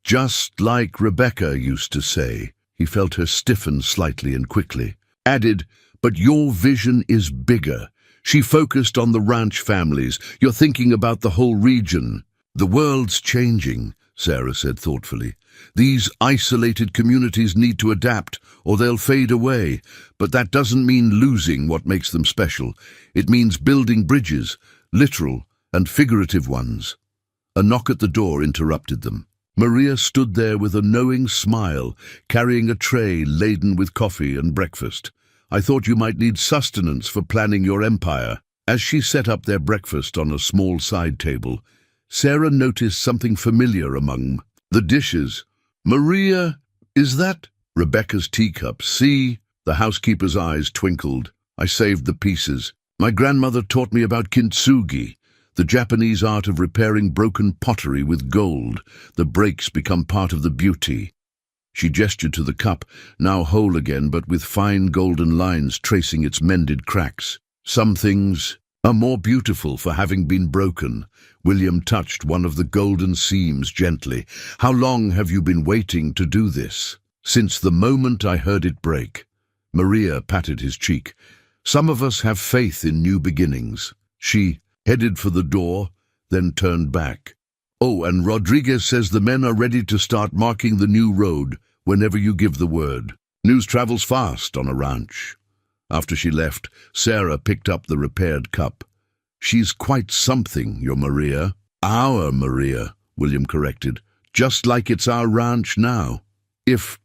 Just like Rebecca used to say." He felt her stiffen slightly and quickly. Added, "But your vision is bigger." She focused on the ranch families. "You're thinking about the whole region." "The world's changing," Sarah said thoughtfully. "These isolated communities need to adapt, or they'll fade away. But that doesn't mean losing what makes them special. It means building bridges, literal and figurative ones." A knock at the door interrupted them. Maria stood there with a knowing smile, carrying a tray laden with coffee and breakfast. "I thought you might need sustenance for planning your empire." As she set up their breakfast on a small side table, Sarah noticed something familiar among the dishes. "Maria, is that—" "Rebecca's teacup. See?" The housekeeper's eyes twinkled. "I saved the pieces. My grandmother taught me about kintsugi, the Japanese art of repairing broken pottery with gold. The breaks become part of the beauty." She gestured to the cup, now whole again but with fine golden lines tracing its mended cracks. "Some things are more beautiful for having been broken." William touched one of the golden seams gently. "How long have you been waiting to do this?" "Since the moment I heard it break." Maria patted his cheek. "Some of us have faith in new beginnings." She headed for the door, then turned back. "Oh, and Rodriguez says the men are ready to start marking the new road whenever you give the word." News travels fast on a ranch. After she left, Sarah picked up the repaired cup. "She's quite something, your Maria." "Our Maria," William corrected. "Just like it's our ranch now. If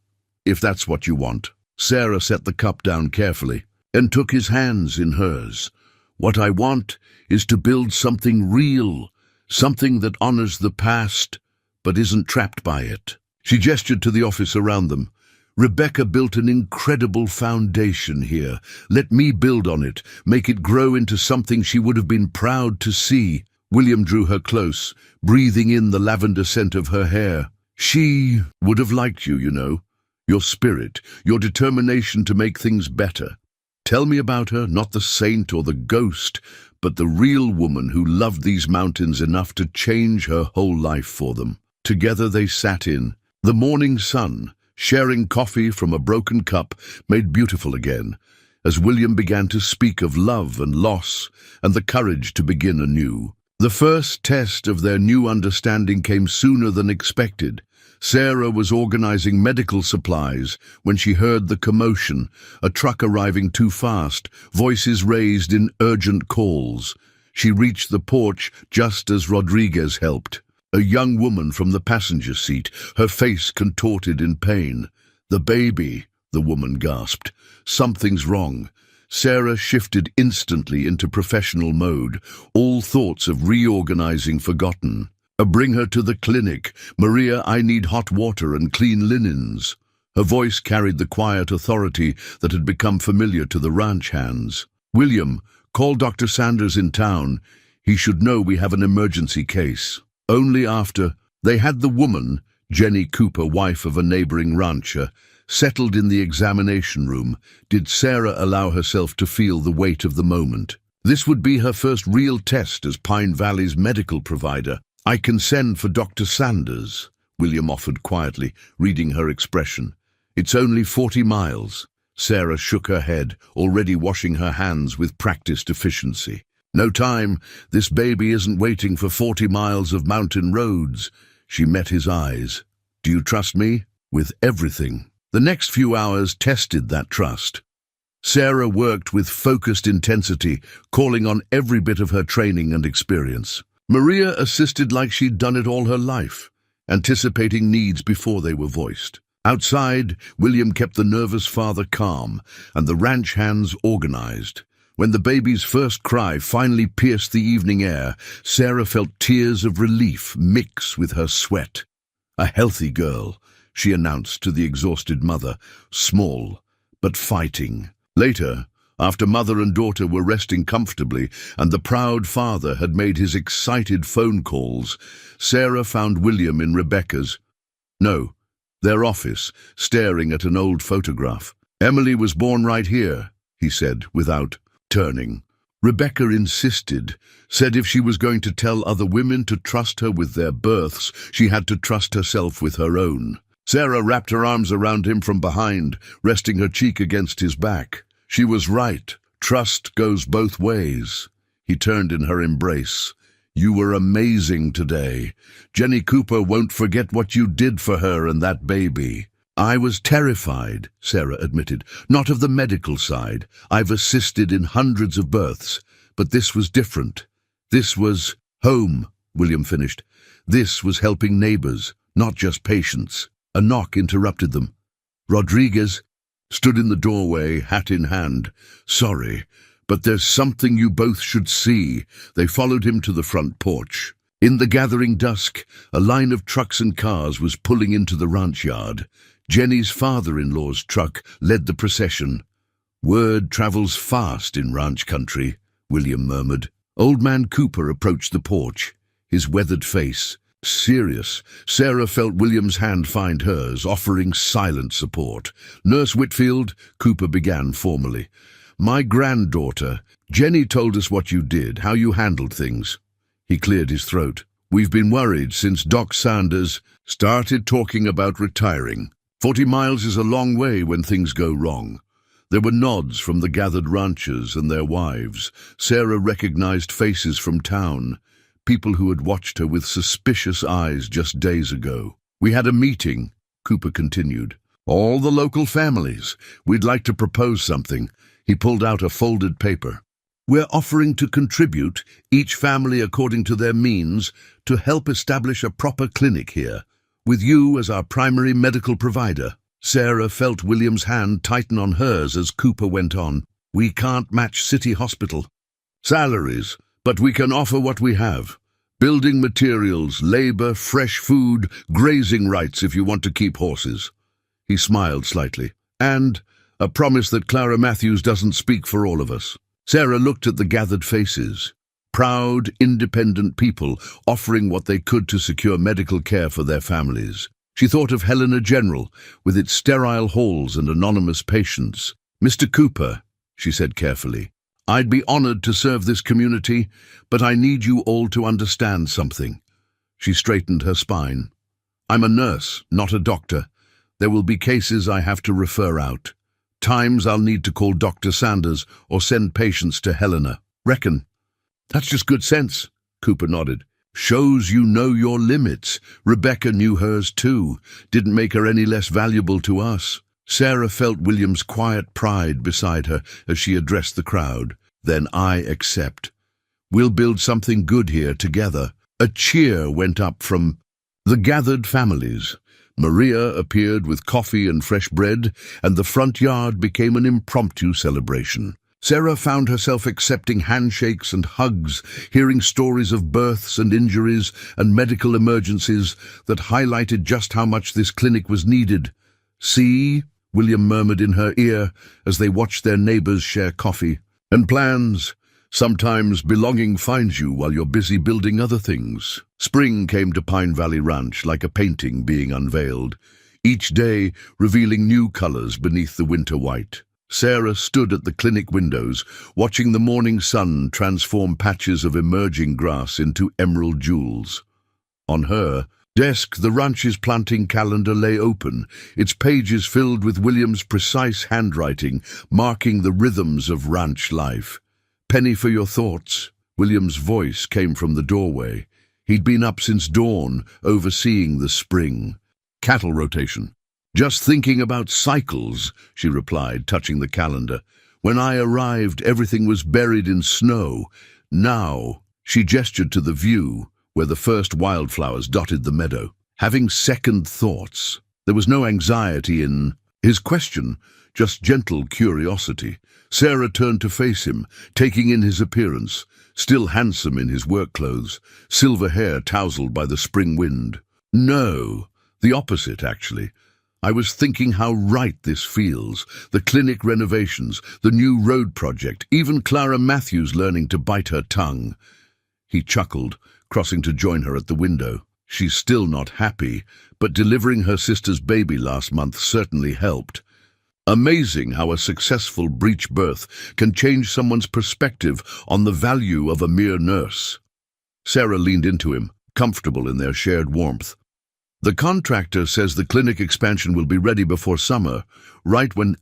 that's what you want." Sarah set the cup down carefully and took his hands in hers. "What I want is to build something real, something that honors the past but isn't trapped by it." She gestured to the office around them. Rebecca built an incredible foundation here. Let me build on it, make it grow into something she would have been proud to see. William drew her close, breathing in the lavender scent of her hair. She would have liked you, you know. Your spirit, your determination to make things better. Tell me about her, not the saint or the ghost, but the real woman who loved these mountains enough to change her whole life for them. Together they sat in the morning sun, sharing coffee from a broken cup made beautiful again, as William began to speak of love and loss and the courage to begin anew. The first test of their new understanding came sooner than expected. Sarah was organizing medical supplies when she heard the commotion, a truck arriving too fast, voices raised in urgent calls. She reached the porch just as Rodriguez helped. A young woman from the passenger seat, her face contorted in pain. "The baby," the woman gasped. "Something's wrong." Sarah shifted instantly into professional mode, all thoughts of reorganizing forgotten. "Bring her to the clinic. Maria, I need hot water and clean linens." Her voice carried the quiet authority that had become familiar to the ranch hands. "William, call Dr. Sanders in town. He should know we have an emergency case." Only after they had the woman, Jenny Cooper, wife of a neighboring rancher, settled in the examination room, did Sarah allow herself to feel the weight of the moment. This would be her first real test as Pine Valley's medical provider. "I can send for Dr. Sanders," William offered quietly, reading her expression. "It's only 40 miles. Sarah shook her head, already washing her hands with practiced efficiency. "No time. This baby isn't waiting for 40 miles of mountain roads." She met his eyes. "Do you trust me?" "With everything." The next few hours tested that trust. Sarah worked with focused intensity, calling on every bit of her training and experience. Maria assisted like she'd done it all her life, anticipating needs before they were voiced. Outside, William kept the nervous father calm and the ranch hands organized. When the baby's first cry finally pierced the evening air, Sarah felt tears of relief mix with her sweat. "A healthy girl," she announced to the exhausted mother, "small, but fighting." Later, after mother and daughter were resting comfortably and the proud father had made his excited phone calls, Sarah found William in their office, staring at an old photograph. "Emily was born right here," he said, without turning. Rebecca insisted, said if she was going to tell other women to trust her with their births, she had to trust herself with her own. Sarah wrapped her arms around him from behind, resting her cheek against his back. She was right. Trust goes both ways. He turned in her embrace. "You were amazing today. Jenny Cooper won't forget what you did for her and that baby." "I was terrified," Sarah admitted. "Not of the medical side. I've assisted in hundreds of births. But this was different. This was home," William finished. "This was helping neighbors, not just patients." A knock interrupted them. Rodriguez stood in the doorway, hat in hand. "Sorry, but there's something you both should see." They followed him to the front porch. In the gathering dusk, a line of trucks and cars was pulling into the ranch yard. Jenny's father-in-law's truck led the procession. "Word travels fast in ranch country," William murmured. Old man Cooper approached the porch, his weathered face serious. Sarah felt William's hand find hers, offering silent support. "Nurse Whitfield," Cooper began formally. "My granddaughter, Jenny told us what you did, how you handled things." He cleared his throat. "We've been worried since Doc Sanders started talking about retiring. 40 miles is a long way when things go wrong." There were nods from the gathered ranchers and their wives. Sarah recognized faces from town, people who had watched her with suspicious eyes just days ago. "We had a meeting," Cooper continued. "All the local families. We'd like to propose something." He pulled out a folded paper. "We're offering to contribute, each family according to their means, to help establish a proper clinic here, with you as our primary medical provider." Sarah felt William's hand tighten on hers as Cooper went on. "We can't match City Hospital salaries, but we can offer what we have. Building materials, labor, fresh food, grazing rights if you want to keep horses." He smiled slightly. And a promise that Clara Matthews doesn't speak for all of us. Sarah looked at the gathered faces. Proud, independent people offering what they could to secure medical care for their families. She thought of Helena General, with its sterile halls and anonymous patients. "Mr. Cooper," she said carefully, "I'd be honored to serve this community, but I need you all to understand something." She straightened her spine. "I'm a nurse, not a doctor. There will be cases I have to refer out. Times I'll need to call Dr. Sanders or send patients to Helena. Reckon?" "That's just good sense," Cooper nodded. "Shows you know your limits. Rebecca knew hers too. Didn't make her any less valuable to us." Sarah felt William's quiet pride beside her as she addressed the crowd. "Then I accept. We'll build something good here together." A cheer went up from the gathered families. Maria appeared with coffee and fresh bread, and the front yard became an impromptu celebration. Sarah found herself accepting handshakes and hugs, hearing stories of births and injuries and medical emergencies that highlighted just how much this clinic was needed. "See," William murmured in her ear as they watched their neighbors share coffee. "And plans. Sometimes belonging finds you while you're busy building other things." Spring came to Pine Valley Ranch like a painting being unveiled, each day revealing new colors beneath the winter white. Sarah stood at the clinic windows, watching the morning sun transform patches of emerging grass into emerald jewels. On her desk, the ranch's planting calendar lay open, its pages filled with William's precise handwriting, marking the rhythms of ranch life. "Penny for your thoughts." William's voice came from the doorway. He'd been up since dawn, overseeing the spring cattle rotation. "Just thinking about cycles," she replied, touching the calendar. "When I arrived, everything was buried in snow. Now," she gestured to the view, where the first wildflowers dotted the meadow. Having second thoughts. There was no anxiety in his question, just gentle curiosity. Sarah turned to face him, taking in his appearance, still handsome in his work clothes, silver hair tousled by the spring wind. "No, the opposite, actually. I was thinking how right this feels. The clinic renovations, the new road project, even Clara Matthews learning to bite her tongue." He chuckled, crossing to join her at the window. "She's still not happy, but delivering her sister's baby last month certainly helped. Amazing how a successful breech birth can change someone's perspective on the value of a mere nurse." Sarah leaned into him, comfortable in their shared warmth. "The contractor says the clinic expansion will be ready before summer, right when,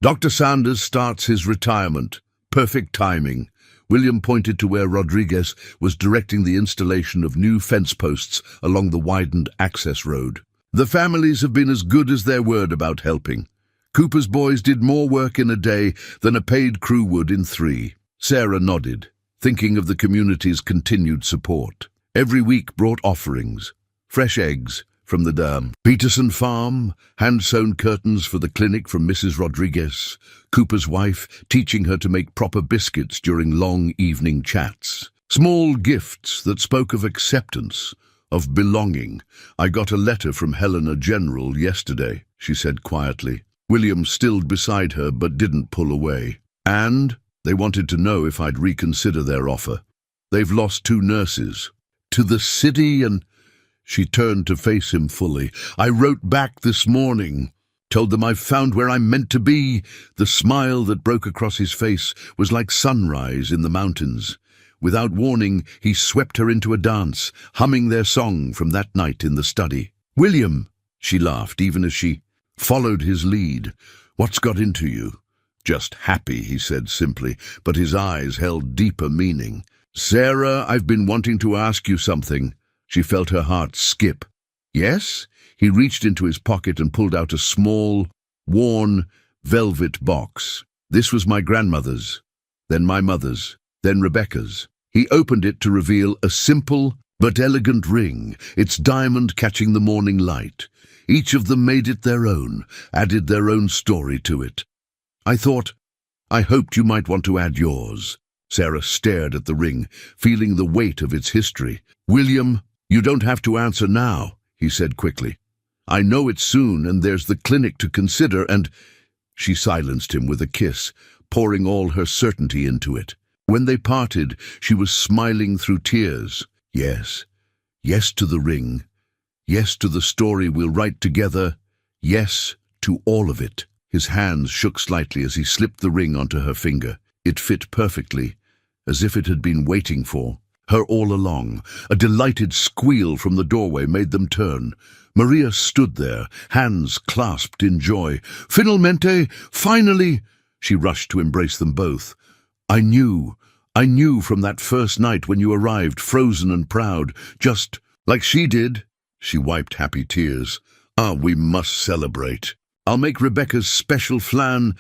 Dr. Sanders starts his retirement. Perfect timing." William pointed to where Rodriguez was directing the installation of new fence posts along the widened access road. "The families have been as good as their word about helping. Cooper's boys did more work in a day than a paid crew would in 3. Sarah nodded, thinking of the community's continued support. Every week brought offerings. Fresh eggs from the Peterson farm, hand-sewn curtains for the clinic from Mrs. Rodriguez, Cooper's wife teaching her to make proper biscuits during long evening chats. Small gifts that spoke of acceptance, of belonging. "I got a letter from Helena General yesterday," she said quietly. William stilled beside her but didn't pull away. "And they wanted to know if I'd reconsider their offer. They've lost 2 nurses. To the city and—" She turned to face him fully. "I wrote back this morning. Told them I've found where I'm meant to be." The smile that broke across his face was like sunrise in the mountains. Without warning, he swept her into a dance, humming their song from that night in the study. "William," she laughed, even as she followed his lead. "What's got into you?" "Just happy," he said simply, but his eyes held deeper meaning. "Sarah, I've been wanting to ask you something." She felt her heart skip. "Yes?" He reached into his pocket and pulled out a small, worn, velvet box. "This was my grandmother's, then my mother's, then Rebecca's." He opened it to reveal a simple but elegant ring, its diamond catching the morning light. Each of them made it their own, added their own story to it. I hoped you might want to add yours." Sarah stared at the ring, feeling the weight of its history. "William, you don't have to answer now," he said quickly. I know it soon, and there's the clinic to consider, and—" She silenced him with a kiss, pouring all her certainty into it. When they parted, she was smiling through tears. Yes. Yes to the ring. Yes to the story we'll write together. Yes to all of it. His hands shook slightly as he slipped the ring onto her finger. It fit perfectly, as if it had been waiting for her all along. A delighted squeal from the doorway made them turn. Maria stood there, hands clasped in joy. "Finalmente! Finally!" She rushed to embrace them both. I knew from that first night when you arrived, frozen and proud, just like she did." She wiped happy tears. "Ah, we must celebrate. I'll make Rebecca's special flan."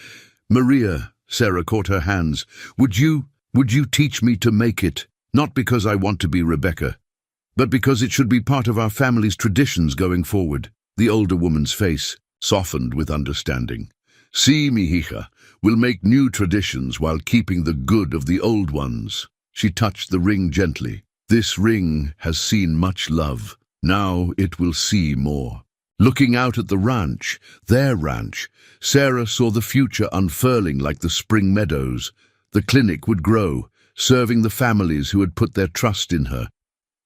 "Maria," Sarah caught her hands, Would you teach me to make it? Not because I want to be Rebecca, but because it should be part of our family's traditions going forward." The older woman's face softened with understanding. "Sí, mi hija, we'll make new traditions while keeping the good of the old ones." She touched the ring gently. "This ring has seen much love. Now it will see more." Looking out at the ranch, their ranch, Sarah saw the future unfurling like the spring meadows. The clinic would grow, serving the families who had put their trust in her.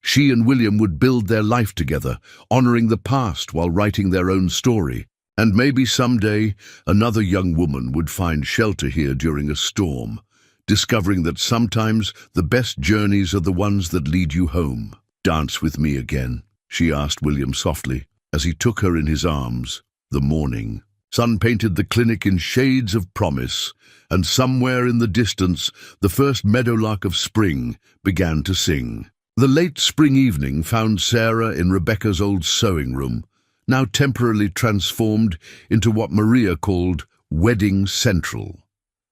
She and William would build their life together, honoring the past while writing their own story. And maybe someday, another young woman would find shelter here during a storm, discovering that sometimes the best journeys are the ones that lead you home. "Dance with me again," she asked William softly, as he took her in his arms. The morning sun painted the clinic in shades of promise, and somewhere in the distance, the first meadowlark of spring began to sing. The late spring evening found Sarah in Rebecca's old sewing room, now temporarily transformed into what Maria called Wedding Central.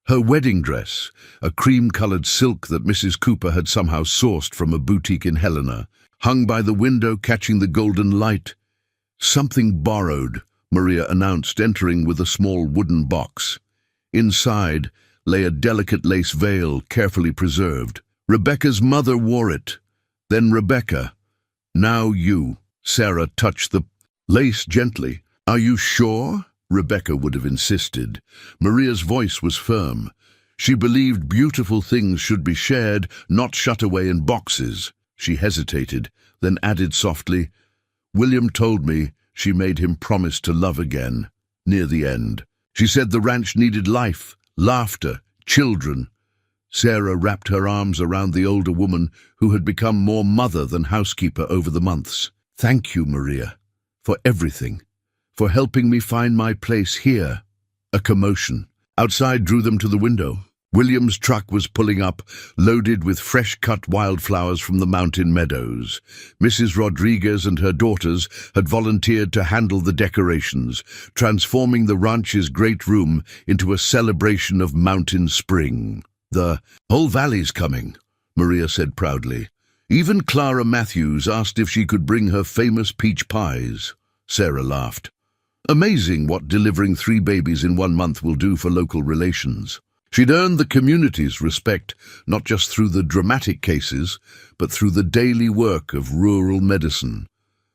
Her wedding dress, a cream-colored silk that Mrs. Cooper had somehow sourced from a boutique in Helena, hung by the window catching the golden light. "Something borrowed," Maria announced, entering with a small wooden box. Inside lay a delicate lace veil, carefully preserved. "Rebecca's mother wore it. Then Rebecca. Now you." Sarah touched the lace gently. "Are you sure?" Rebecca would have insisted. Maria's voice was firm. She believed beautiful things should be shared, not shut away in boxes. She hesitated, then added softly, "William told me she made him promise to love again, near the end. She said the ranch needed life, laughter, children." Sarah wrapped her arms around the older woman who had become more mother than housekeeper over the months. "Thank you, Maria, for everything, for helping me find my place here." A commotion outside drew them to the window. William's truck was pulling up, loaded with fresh-cut wildflowers from the mountain meadows. Mrs. Rodriguez and her daughters had volunteered to handle the decorations, transforming the ranch's great room into a celebration of mountain spring. "The whole valley's coming," Maria said proudly. "Even Clara Matthews asked if she could bring her famous peach pies." Sarah laughed. "Amazing what delivering 3 babies in 1 month will do for local relations." She'd earned the community's respect, not just through the dramatic cases, but through the daily work of rural medicine.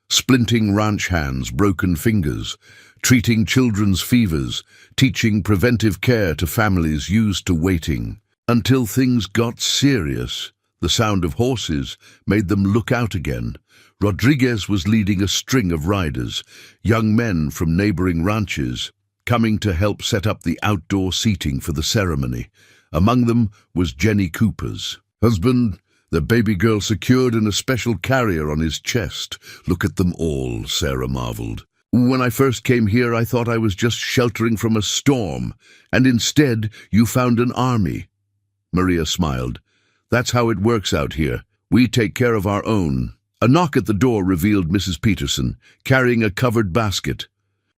Splinting ranch hands, broken fingers, treating children's fevers, teaching preventive care to families used to waiting. Until things got serious, the sound of horses made them look out again. Rodriguez was leading a string of riders, young men from neighboring ranches, coming to help set up the outdoor seating for the ceremony. Among them was Jenny Cooper's husband, the baby girl secured in a special carrier on his chest. "Look at them all," Sarah marveled. "When I first came here, I thought I was just sheltering from a storm, and instead you found an army." Maria smiled. "That's how it works out here. We take care of our own." A knock at the door revealed Mrs. Peterson, carrying a covered basket.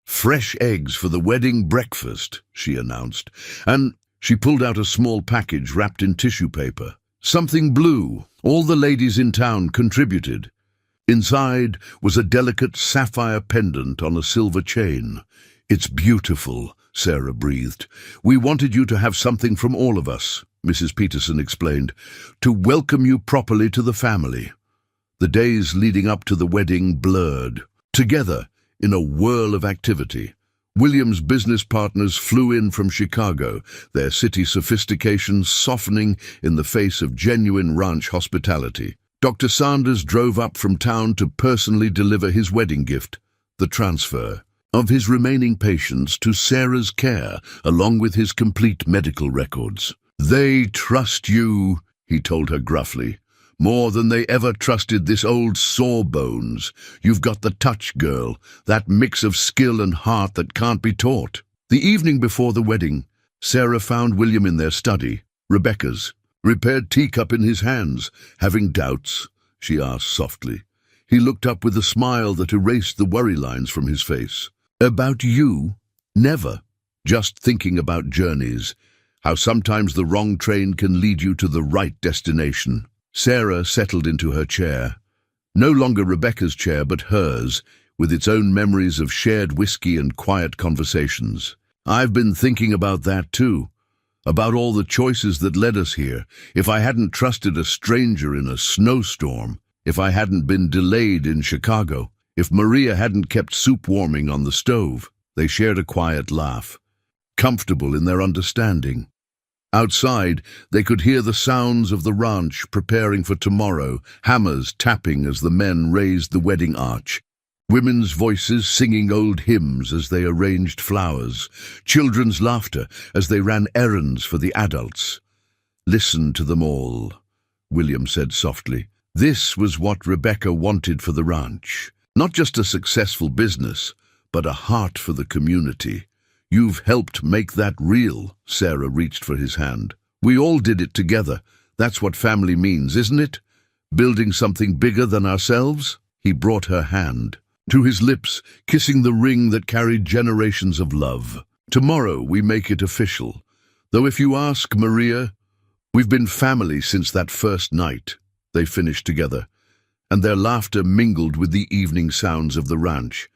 "Fresh eggs for the wedding breakfast," she announced, and she pulled out a small package wrapped in tissue paper. Something blue. All the ladies in town contributed. Inside was a delicate sapphire pendant on a silver chain. "It's beautiful," Sarah breathed. "We wanted you to have something from all of us," Mrs. Peterson explained, "to welcome you properly to the family." The days leading up to the wedding blurred. Together, in a whirl of activity. William's business partners flew in from Chicago, their city sophistication softening in the face of genuine ranch hospitality. Dr. Sanders drove up from town to personally deliver his wedding gift, the transfer of his remaining patients to Sarah's care, along with his complete medical records. "They trust you," he told her gruffly, "more than they ever trusted this old sawbones. You've got the touch, girl, that mix of skill and heart that can't be taught." The evening before the wedding, Sarah found William in their study, Rebecca's, repaired teacup in his hands. "Having doubts?" she asked softly. He looked up with a smile that erased the worry lines from his face. "About you? Never. Just thinking about journeys, how sometimes the wrong train can lead you to the right destination." Sarah settled into her chair, no longer Rebecca's chair but hers, with its own memories of shared whiskey and quiet conversations. "I've been thinking about that too, about all the choices that led us here. If I hadn't trusted a stranger in a snowstorm, if I hadn't been delayed in Chicago, if Maria hadn't kept soup warming on the stove." They shared a quiet laugh, comfortable in their understanding. Outside, they could hear the sounds of the ranch preparing for tomorrow, hammers tapping as the men raised the wedding arch, women's voices singing old hymns as they arranged flowers, children's laughter as they ran errands for the adults. "Listen to them all," William said softly. This was what Rebecca wanted for the ranch. Not just a successful business, but a heart for the community. "You've helped make that real." Sarah reached for his hand. "We all did it together. That's what family means, isn't it? Building something bigger than ourselves." He brought her hand to his lips, kissing the ring that carried generations of love. "Tomorrow we make it official. Though if you ask Maria, we've been family since that first night." They finished together, and their laughter mingled with the evening sounds of the ranch.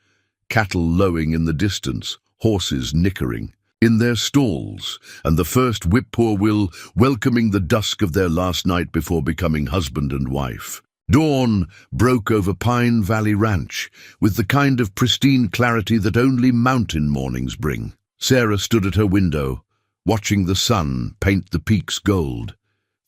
Cattle lowing in the distance, horses nickering in their stalls, and the first whippoorwill welcoming the dusk of their last night before becoming husband and wife. Dawn broke over Pine Valley Ranch with the kind of pristine clarity that only mountain mornings bring. Sarah stood at her window, watching the sun paint the peaks gold,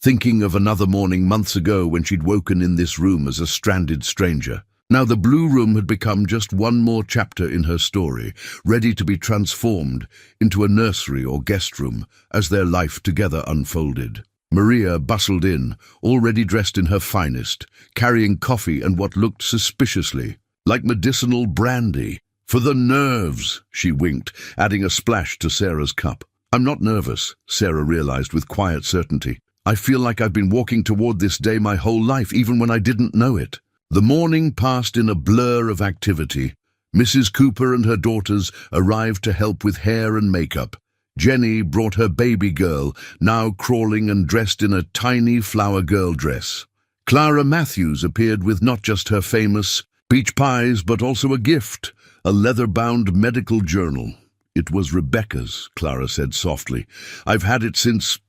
thinking of another morning months ago when she'd woken in this room as a stranded stranger. Now the blue room had become just one more chapter in her story, ready to be transformed into a nursery or guest room as their life together unfolded. Maria bustled in, already dressed in her finest, carrying coffee and what looked suspiciously like medicinal brandy. "For the nerves," she winked, adding a splash to Sarah's cup. "I'm not nervous," Sarah realized with quiet certainty. "I feel like I've been walking toward this day my whole life, even when I didn't know it." The morning passed in a blur of activity. Mrs. Cooper and her daughters arrived to help with hair and makeup. Jenny brought her baby girl, now crawling and dressed in a tiny flower girl dress. Clara Matthews appeared with not just her famous peach pies, but also a gift, a leather-bound medical journal. "It was Rebecca's," Clara said softly. "I've had it since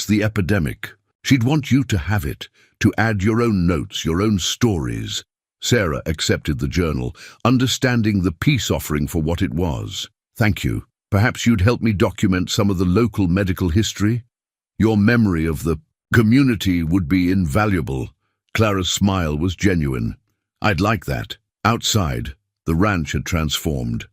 the epidemic. She'd want you to have it, to add your own notes, your own stories." Sarah accepted the journal, understanding the peace offering for what it was. "Thank you. Perhaps you'd help me document some of the local medical history? Your memory of the community would be invaluable." Clara's smile was genuine. "I'd like that." Outside, the ranch had transformed.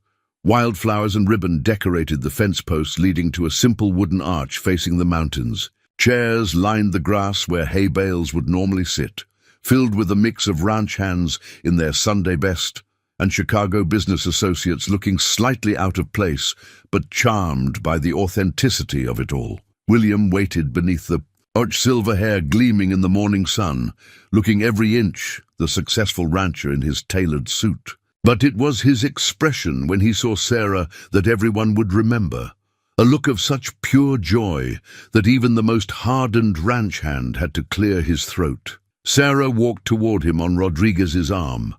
Wildflowers and ribbon decorated the fence posts leading to a simple wooden arch facing the mountains. Chairs lined the grass where hay bales would normally sit, filled with a mix of ranch hands in their Sunday best and Chicago business associates looking slightly out of place, but charmed by the authenticity of it all. William waited beneath the arch, silver hair gleaming in the morning sun, looking every inch the successful rancher in his tailored suit. But it was his expression when he saw Sarah that everyone would remember. A look of such pure joy that even the most hardened ranch hand had to clear his throat. Sarah walked toward him on Rodriguez's arm,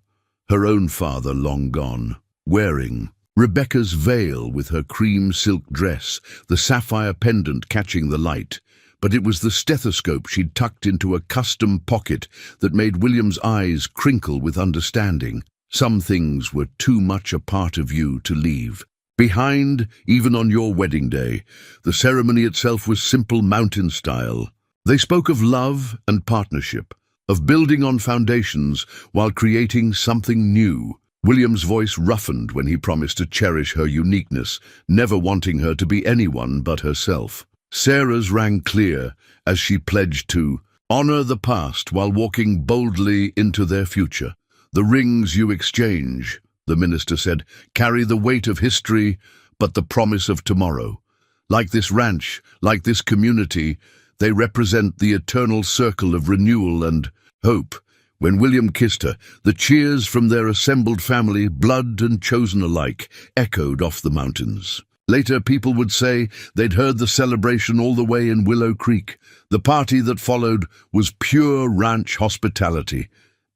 her own father long gone, wearing Rebecca's veil with her cream silk dress, the sapphire pendant catching the light. But it was the stethoscope she'd tucked into a custom pocket that made William's eyes crinkle with understanding. Some things were too much a part of you to leave behind, even on your wedding day. The ceremony itself was simple mountain style. They spoke of love and partnership, of building on foundations while creating something new. William's voice roughened when he promised to cherish her uniqueness, never wanting her to be anyone but herself. Sarah's rang clear as she pledged to honor the past while walking boldly into their future. The rings you exchange, the minister said, carry the weight of history, but the promise of tomorrow. Like this ranch, like this community, they represent the eternal circle of renewal and hope. When William kissed her, the cheers from their assembled family, blood and chosen alike, echoed off the mountains. Later, people would say they'd heard the celebration all the way in Willow Creek. The party that followed was pure ranch hospitality.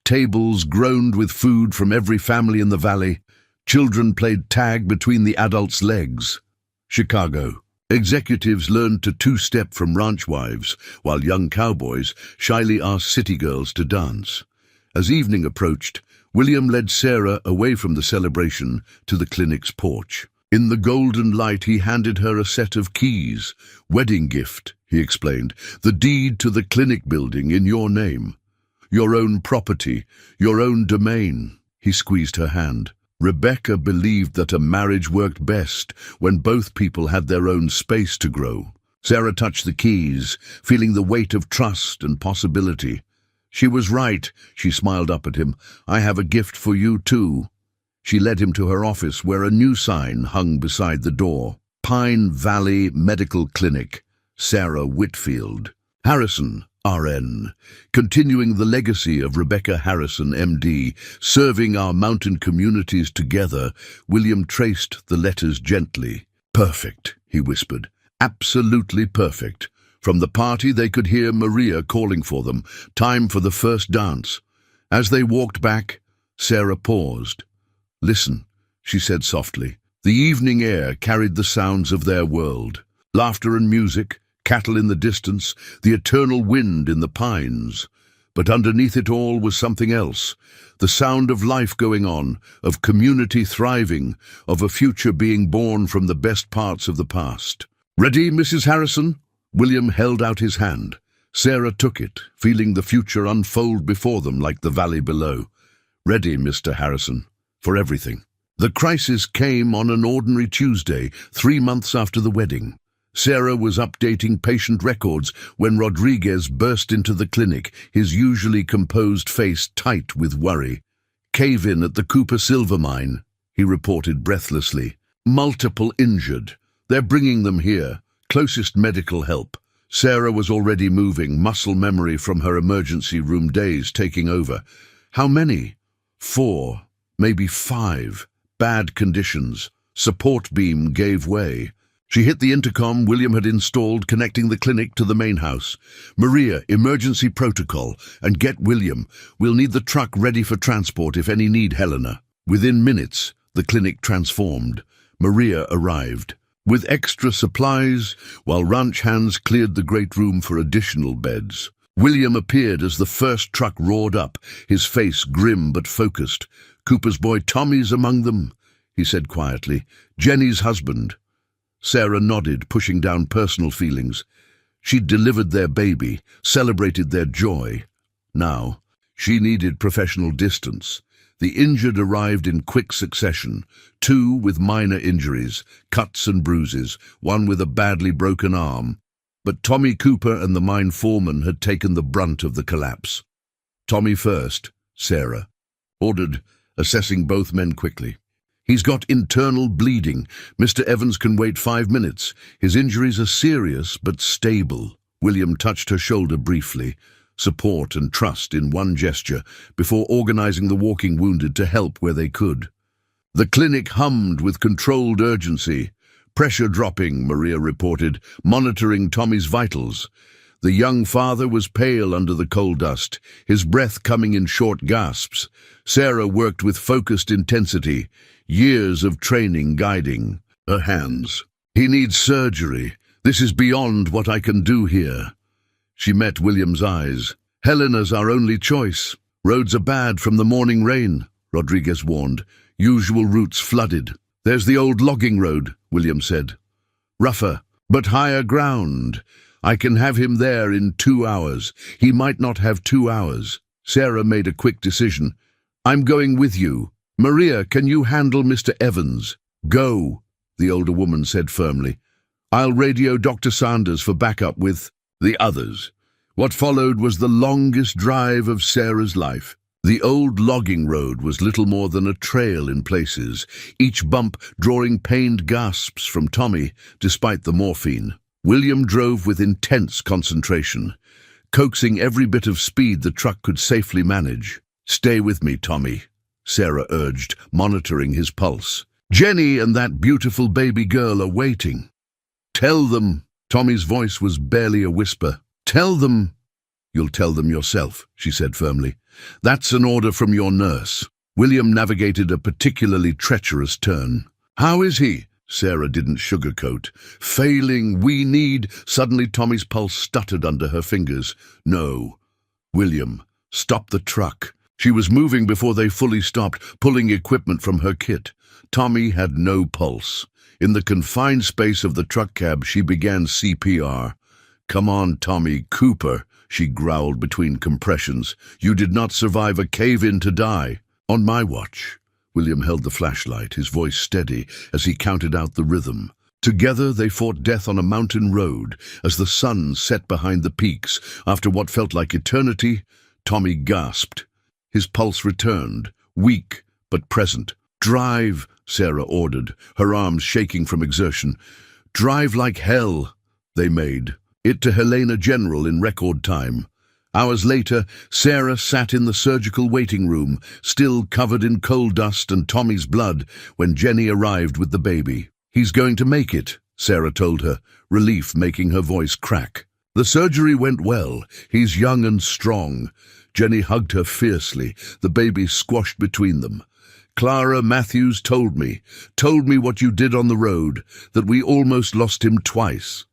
Tables groaned with food from every family in the valley. Children played tag between the adults' legs. Chicago. Executives learned to two-step from ranch wives, while young cowboys shyly asked city girls to dance. As evening approached, William led Sarah away from the celebration to the clinic's porch. In the golden light, he handed her a set of keys. "Wedding gift," he explained, "the deed to the clinic building in your name. Your own property, your own domain." He squeezed her hand. Rebecca believed that a marriage worked best when both people had their own space to grow. Sarah touched the keys, feeling the weight of trust and possibility. She was right, she smiled up at him. "I have a gift for you too." She led him to her office where a new sign hung beside the door. Pine Valley Medical Clinic, Sarah Whitfield. Harrison, RN, continuing the legacy of Rebecca Harrison, MD, serving our mountain communities together. William traced the letters gently. "Perfect," he whispered. "Absolutely perfect." From the party they could hear Maria calling for them. Time for the first dance. As they walked back, Sarah paused. "Listen," she said softly. The evening air carried the sounds of their world. Laughter and music, cattle in the distance, the eternal wind in the pines. But underneath it all was something else. The sound of life going on, of community thriving, of a future being born from the best parts of the past. "Ready, Mrs. Harrison?" William held out his hand. Sarah took it, feeling the future unfold before them like the valley below. "Ready, Mr. Harrison, for everything." The crisis came on an ordinary Tuesday, 3 months after the wedding. Sarah was updating patient records when Rodriguez burst into the clinic, his usually composed face tight with worry. "Cave-in at the Cooper Silver Mine," he reported breathlessly. "Multiple injured. They're bringing them here. Closest medical help." Sarah was already moving, muscle memory from her emergency room days taking over. "How many?" 4, maybe 5. Bad conditions. Support beam gave way. She hit the intercom William had installed, connecting the clinic to the main house. "Maria, emergency protocol, and get William. We'll need the truck ready for transport if any need Helena." Within minutes, the clinic transformed. Maria arrived with extra supplies, while ranch hands cleared the great room for additional beds. William appeared as the first truck roared up, his face grim but focused. "Cooper's boy Tommy's among them," he said quietly. "Jenny's husband." Sarah nodded, pushing down personal feelings. She'd delivered their baby, celebrated their joy. Now, she needed professional distance. The injured arrived in quick succession, 2 with minor injuries, cuts and bruises, 1 with a badly broken arm. But Tommy Cooper and the mine foreman had taken the brunt of the collapse. "Tommy first," Sarah ordered, assessing both men quickly. "He's got internal bleeding. Mr. Evans can wait 5 minutes. His injuries are serious but stable." William touched her shoulder briefly, support and trust in one gesture, before organizing the walking wounded to help where they could. The clinic hummed with controlled urgency. "Pressure dropping," Maria reported, monitoring Tommy's vitals. The young father was pale under the coal dust, his breath coming in short gasps. Sarah worked with focused intensity, years of training guiding her hands. "He needs surgery. This is beyond what I can do here." She met William's eyes. "Helena's our only choice. Roads are bad from the morning rain," Rodriguez warned. Usual routes flooded. There's the old logging road, William said. Rougher, but higher ground. I can have him there in 2 hours. He might not have 2 hours. Sarah made a quick decision. I'm going with you. Maria, can you handle Mr. Evans? Go, the older woman said firmly. I'll radio Dr. Sanders for backup with the others. What followed was the longest drive of Sarah's life. The old logging road was little more than a trail in places, each bump drawing pained gasps from Tommy, despite the morphine. William drove with intense concentration, coaxing every bit of speed the truck could safely manage. Stay with me, Tommy, Sarah urged, monitoring his pulse. Jenny and that beautiful baby girl are waiting. Tell them. Tommy's voice was barely a whisper. Tell them. You'll tell them yourself, she said firmly. That's an order from your nurse. William navigated a particularly treacherous turn. How is he? Sarah didn't sugarcoat. Failing, we need... Suddenly Tommy's pulse stuttered under her fingers. No. William, stop the truck. She was moving before they fully stopped, pulling equipment from her kit. Tommy had no pulse. In the confined space of the truck cab, she began CPR. Come on, Tommy, Cooper, she growled between compressions. You did not survive a cave-in to die. On my watch. William held the flashlight, his voice steady as he counted out the rhythm. Together they fought death on a mountain road. As the sun set behind the peaks, after what felt like eternity, Tommy gasped. His pulse returned, weak but present. Drive, Sarah ordered, her arms shaking from exertion. Drive like hell, they made. It to Helena General in record time. Hours later, Sarah sat in the surgical waiting room, still covered in coal dust and Tommy's blood, when Jenny arrived with the baby. He's going to make it, Sarah told her, relief making her voice crack. The surgery went well. He's young and strong. Jenny hugged her fiercely, the baby squashed between them. Clara Matthews told me what you did on the road, that we almost lost him twice.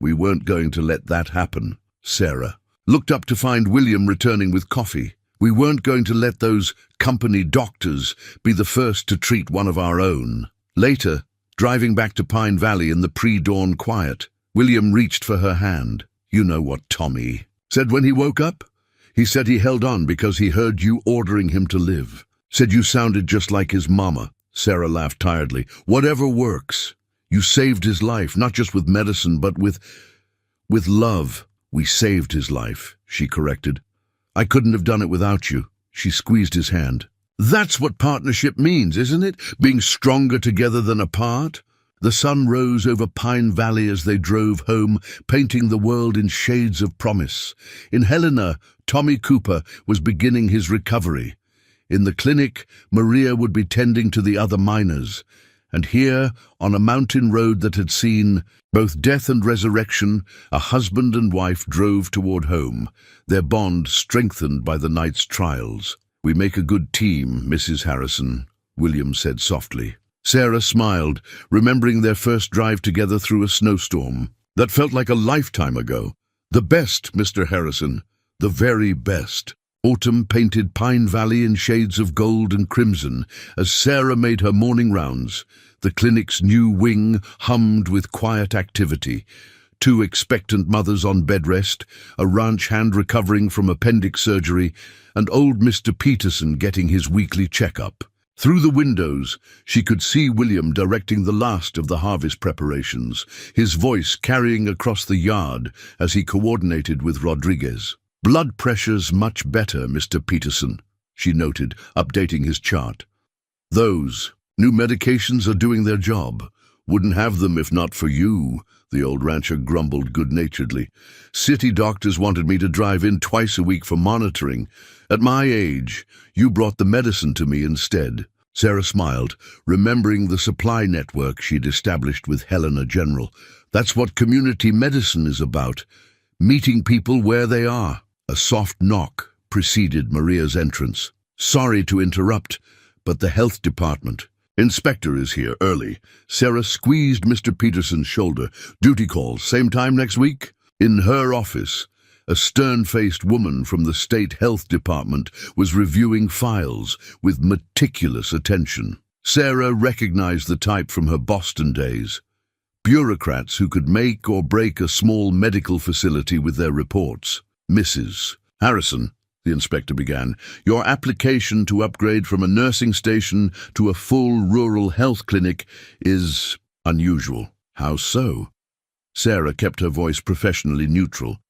We weren't going to let that happen, Sarah looked up to find William returning with coffee. We weren't going to let those company doctors be the first to treat one of our own. Later, driving back to Pine Valley in the pre-dawn quiet, William reached for her hand. You know what Tommy said when he woke up? He said he held on because he heard you ordering him to live. Said you sounded just like his mama. Sarah laughed tiredly. Whatever works. You saved his life, not just with medicine, but with love. We saved his life, she corrected. I couldn't have done it without you. She squeezed his hand. That's what partnership means, isn't it? Being stronger together than apart? The sun rose over Pine Valley as they drove home, painting the world in shades of promise. In Helena, Tommy Cooper was beginning his recovery. In the clinic, Maria would be tending to the other miners. And here, on a mountain road that had seen both death and resurrection, a husband and wife drove toward home, their bond strengthened by the night's trials. We make a good team, Mrs. Harrison, William said softly. Sarah smiled, remembering their first drive together through a snowstorm. That felt like a lifetime ago. The best, Mr. Harrison, the very best. Autumn painted Pine Valley in shades of gold and crimson as Sarah made her morning rounds. The clinic's new wing hummed with quiet activity. 2 expectant mothers on bed rest, a ranch hand recovering from appendix surgery, and old Mr. Peterson getting his weekly checkup. Through the windows, she could see William directing the last of the harvest preparations, his voice carrying across the yard as he coordinated with Rodriguez. Blood pressure's much better, Mr. Peterson, she noted, updating his chart. Those new medications are doing their job. Wouldn't have them if not for you, the old rancher grumbled good-naturedly. City doctors wanted me to drive in twice a week for monitoring. At my age, you brought the medicine to me instead. Sarah smiled, remembering the supply network she'd established with Helena General. That's what community medicine is about, meeting people where they are. A soft knock preceded Maria's entrance. Sorry to interrupt, but the health department. Inspector is here early. Sarah squeezed Mr. Peterson's shoulder. Duty call, same time next week? In her office. A stern-faced woman from the state health department was reviewing files with meticulous attention. Sarah recognized the type from her Boston days. Bureaucrats who could make or break a small medical facility with their reports. "Mrs. Harrison," the inspector began, "your application to upgrade from a nursing station to a full rural health clinic is unusual." "How so?" Sarah kept her voice professionally neutral.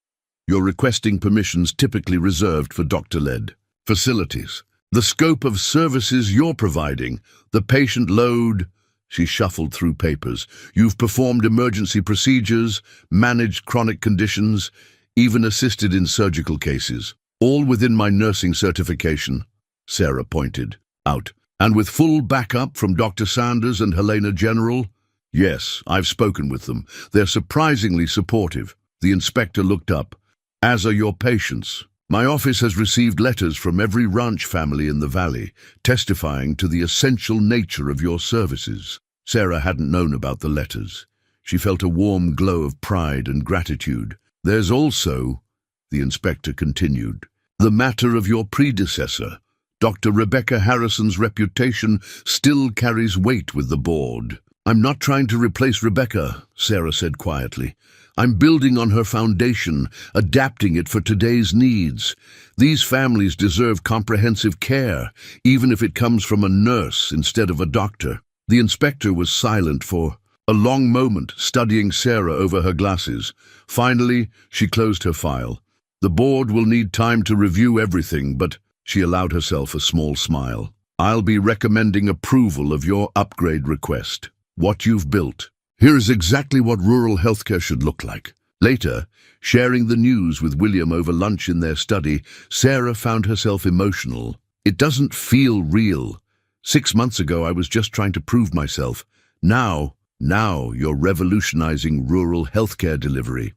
"You're requesting permissions typically reserved for doctor-led facilities. The scope of services you're providing, the patient load..." She shuffled through papers. "You've performed emergency procedures, managed chronic conditions, even assisted in surgical cases. All within my nursing certification," Sarah pointed out. "And with full backup from Dr. Sanders and Helena General?" "Yes, I've spoken with them. They're surprisingly supportive." The inspector looked up. "As are your patients. My office has received letters from every ranch family in the valley, testifying to the essential nature of your services." Sarah hadn't known about the letters. She felt a warm glow of pride and gratitude. "There's also," the inspector continued, "the matter of your predecessor. Dr. Rebecca Harrison's reputation still carries weight with the board." "I'm not trying to replace Rebecca," Sarah said quietly. "I'm building on her foundation, adapting it for today's needs. These families deserve comprehensive care, even if it comes from a nurse instead of a doctor." The inspector was silent for a long moment, studying Sarah over her glasses. Finally, she closed her file. "The board will need time to review everything, but..." She allowed herself a small smile. "I'll be recommending approval of your upgrade request. What you've built. Here is exactly what rural healthcare should look like." Later, sharing the news with William over lunch in their study, Sarah found herself emotional. "It doesn't feel real. 6 months ago I was just trying to prove myself. Now you're revolutionizing rural healthcare delivery."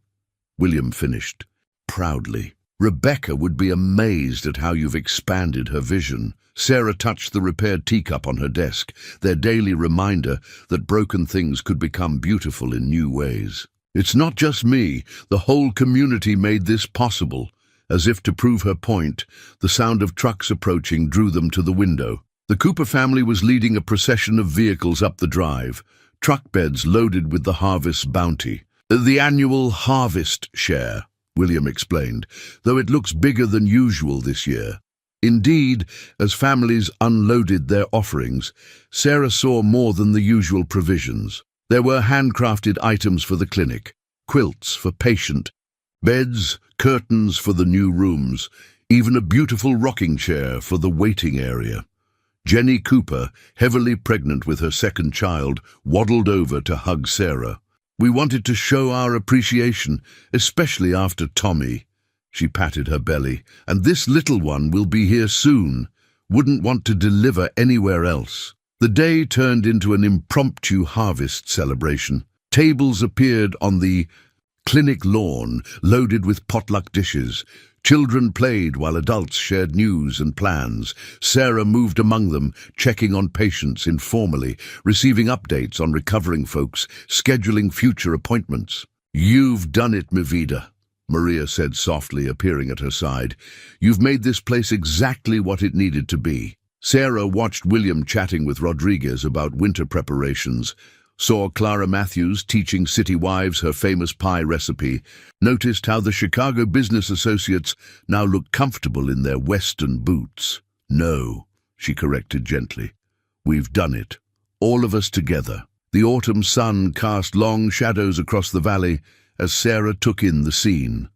William finished proudly. "Rebecca would be amazed at how you've expanded her vision." Sarah touched the repaired teacup on her desk, their daily reminder that broken things could become beautiful in new ways. "It's not just me. The whole community made this possible." As if to prove her point, the sound of trucks approaching drew them to the window. The Cooper family was leading a procession of vehicles up the drive, truck beds loaded with the harvest bounty. "The annual harvest share," William explained, "though it looks bigger than usual this year." Indeed, as families unloaded their offerings, Sarah saw more than the usual provisions. There were handcrafted items for the clinic, quilts for patient, beds, curtains for the new rooms, even a beautiful rocking chair for the waiting area. Jenny Cooper, heavily pregnant with her second child, waddled over to hug Sarah. "We wanted to show our appreciation, especially after Tommy." She patted her belly. "And this little one will be here soon. Wouldn't want to deliver anywhere else." The day turned into an impromptu harvest celebration. Tables appeared on the clinic lawn, loaded with potluck dishes. Children played while adults shared news and plans. Sarah moved among them, checking on patients informally, receiving updates on recovering folks, scheduling future appointments. "You've done it, Mivida," Maria said softly, appearing at her side. "You've made this place exactly what it needed to be." Sarah watched William chatting with Rodriguez about winter preparations, saw Clara Matthews teaching city wives her famous pie recipe, noticed how the Chicago business associates now looked comfortable in their Western boots. "No," she corrected gently. "We've done it. All of us together." The autumn sun cast long shadows across the valley as Sarah took in the scene.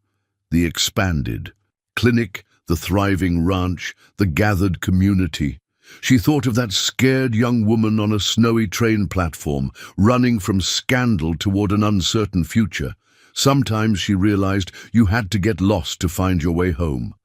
The expanded clinic, the thriving ranch, the gathered community. She thought of that scared young woman on a snowy train platform, running from scandal toward an uncertain future. Sometimes, she realized, you had to get lost to find your way home.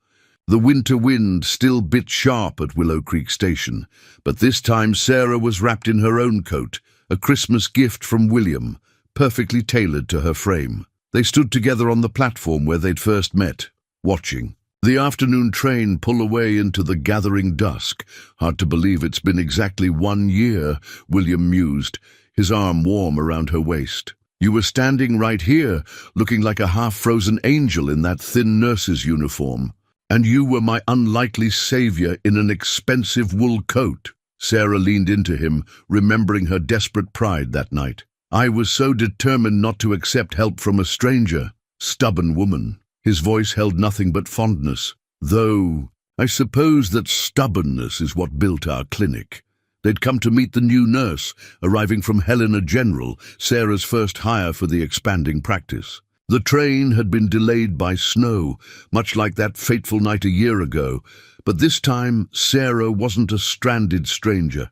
The winter wind still bit sharp at Willow Creek Station, but this time Sarah was wrapped in her own coat, a Christmas gift from William, perfectly tailored to her frame. They stood together on the platform where they'd first met, watching the afternoon train pull away into the gathering dusk. "Hard to believe it's been exactly 1 year, William mused, his arm warm around her waist. You were standing right here, looking like a half-frozen angel in that thin nurse's uniform. And you were my unlikely savior in an expensive wool coat." Sarah leaned into him, remembering her desperate pride that night. "I was so determined not to accept help from a stranger. Stubborn woman." His voice held nothing but fondness. "Though, I suppose that stubbornness is what built our clinic." They'd come to meet the new nurse, arriving from Helena General, Sarah's first hire for the expanding practice. The train had been delayed by snow, much like that fateful night a year ago, but this time Sarah wasn't a stranded stranger.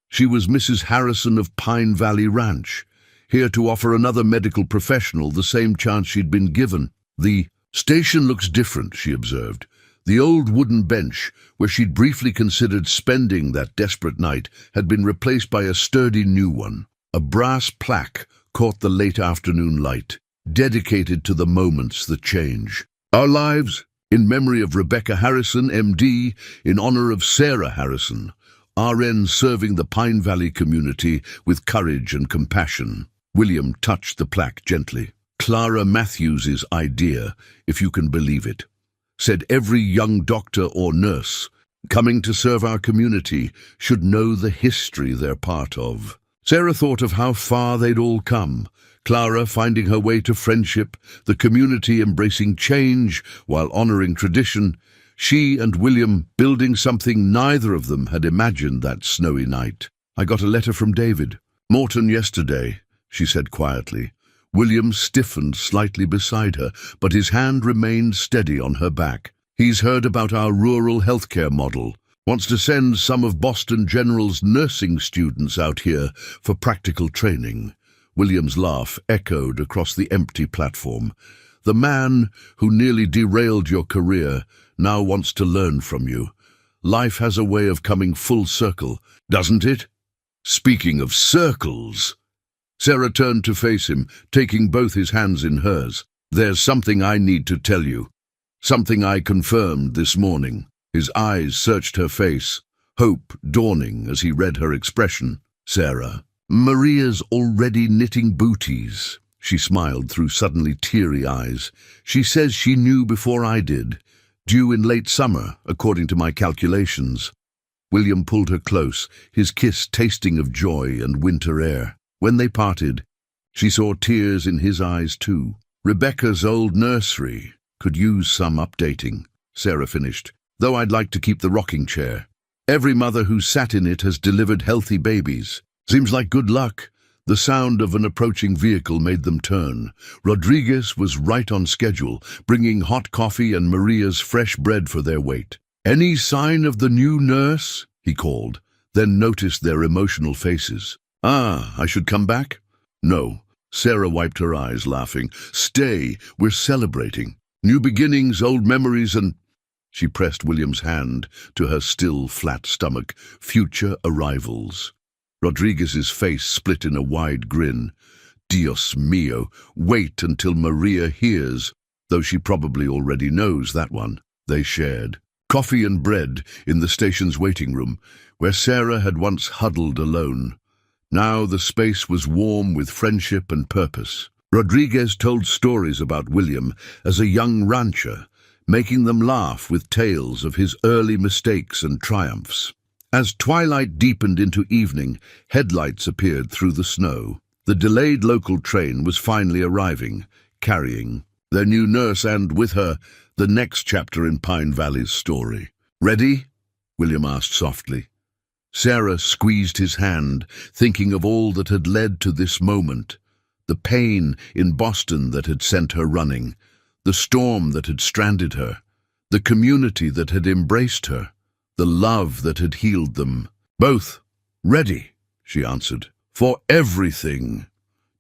She was Mrs. Harrison of Pine Valley Ranch, here to offer another medical professional the same chance she'd been given. "The station looks different," she observed. The old wooden bench, where she'd briefly considered spending that desperate night, had been replaced by a sturdy new one. A brass plaque caught the late afternoon light, dedicated to the moments that change. "Our lives, in memory of Rebecca Harrison, MD, in honor of Sarah Harrison, RN serving the Pine Valley community with courage and compassion." William touched the plaque gently. "Clara Matthews's idea, if you can believe it. Said every young doctor or nurse coming to serve our community should know the history they're part of." Sarah thought of how far they'd all come. Clara finding her way to friendship, the community embracing change while honoring tradition, she and William building something neither of them had imagined that snowy night. "I got a letter from David Morton yesterday," she said quietly. William stiffened slightly beside her, but his hand remained steady on her back. "He's heard about our rural healthcare model. Wants to send some of Boston General's nursing students out here for practical training." William's laugh echoed across the empty platform. "The man who nearly derailed your career now wants to learn from you. Life has a way of coming full circle, doesn't it?" "Speaking of circles..." Sarah turned to face him, taking both his hands in hers. "There's something I need to tell you. Something I confirmed this morning." His eyes searched her face, hope dawning as he read her expression. "Sarah, Maria's already knitting booties." She smiled through suddenly teary eyes. "She says she knew before I did. Due in late summer, according to my calculations." William pulled her close, his kiss tasting of joy and winter air. When they parted, she saw tears in his eyes too. "Rebecca's old nursery could use some updating," Sarah finished, "though I'd like to keep the rocking chair. Every mother who's sat in it has delivered healthy babies. Seems like good luck." The sound of an approaching vehicle made them turn. Rodriguez was right on schedule, bringing hot coffee and Maria's fresh bread for their wait. "Any sign of the new nurse?" he called, then noticed their emotional faces. "Ah, I should come back?" "No." Sarah wiped her eyes, laughing. "Stay, we're celebrating. New beginnings, old memories, and..." She pressed William's hand to her still flat stomach. "Future arrivals." Rodriguez's face split in a wide grin. "Dios mío, wait until Maria hears," though she probably already knows that one. They shared coffee and bread in the station's waiting room, where Sarah had once huddled alone. Now the space was warm with friendship and purpose. Rodriguez told stories about William as a young rancher, making them laugh with tales of his early mistakes and triumphs. As twilight deepened into evening, headlights appeared through the snow. The delayed local train was finally arriving, carrying their new nurse and, with her, the next chapter in Pine Valley's story. "Ready?" William asked softly. Sarah squeezed his hand, thinking of all that had led to this moment. The pain in Boston that had sent her running, the storm that had stranded her, the community that had embraced her, the love that had healed them. "Both. Ready," she answered. "For everything."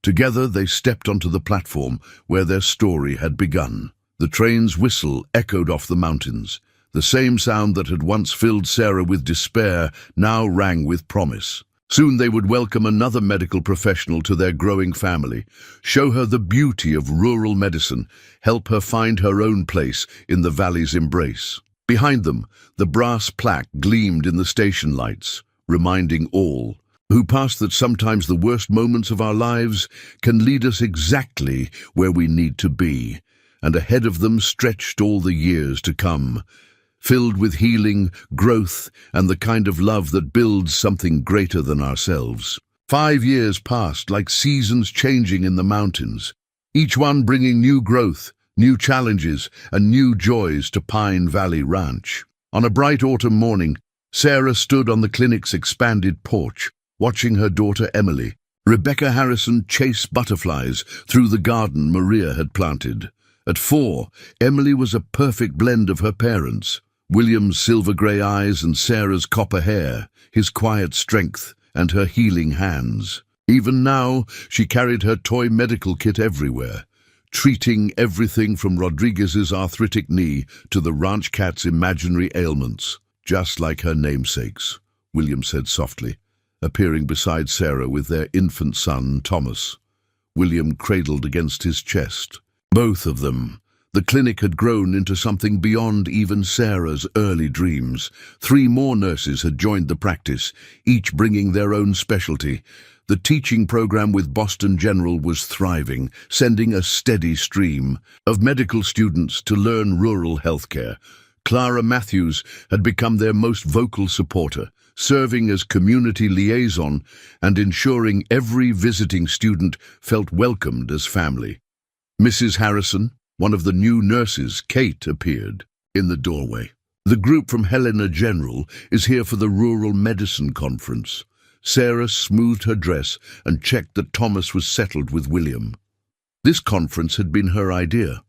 Together they stepped onto the platform where their story had begun. The train's whistle echoed off the mountains. The same sound that had once filled Sarah with despair now rang with promise. Soon they would welcome another medical professional to their growing family, show her the beauty of rural medicine, help her find her own place in the valley's embrace. Behind them, the brass plaque gleamed in the station lights, reminding all, who passed that sometimes the worst moments of our lives can lead us exactly where we need to be, and ahead of them stretched all the years to come, filled with healing, growth, and the kind of love that builds something greater than ourselves. 5 years passed like seasons changing in the mountains, each one bringing new growth, new challenges, and new joys to Pine Valley Ranch. On a bright autumn morning, Sarah stood on the clinic's expanded porch, watching her daughter Emily, Rebecca Harrison, chase butterflies through the garden Maria had planted. At 4, Emily was a perfect blend of her parents, William's silver-grey eyes and Sarah's copper hair, his quiet strength and her healing hands. Even now, she carried her toy medical kit everywhere, treating everything from Rodriguez's arthritic knee to the ranch cat's imaginary ailments, just like her namesakes, William said softly, appearing beside Sarah with their infant son, Thomas. William cradled against his chest. Both of them. The clinic had grown into something beyond even Sarah's early dreams. 3 more nurses had joined the practice, each bringing their own specialty. The teaching program with Boston General was thriving, sending a steady stream of medical students to learn rural healthcare. Clara Matthews had become their most vocal supporter, serving as community liaison and ensuring every visiting student felt welcomed as family. Mrs. Harrison, one of the new nurses, Kate, appeared in the doorway. The group from Helena General is here for the Rural Medicine Conference. Sarah smoothed her dress and checked that Thomas was settled with William. This conference had been her idea,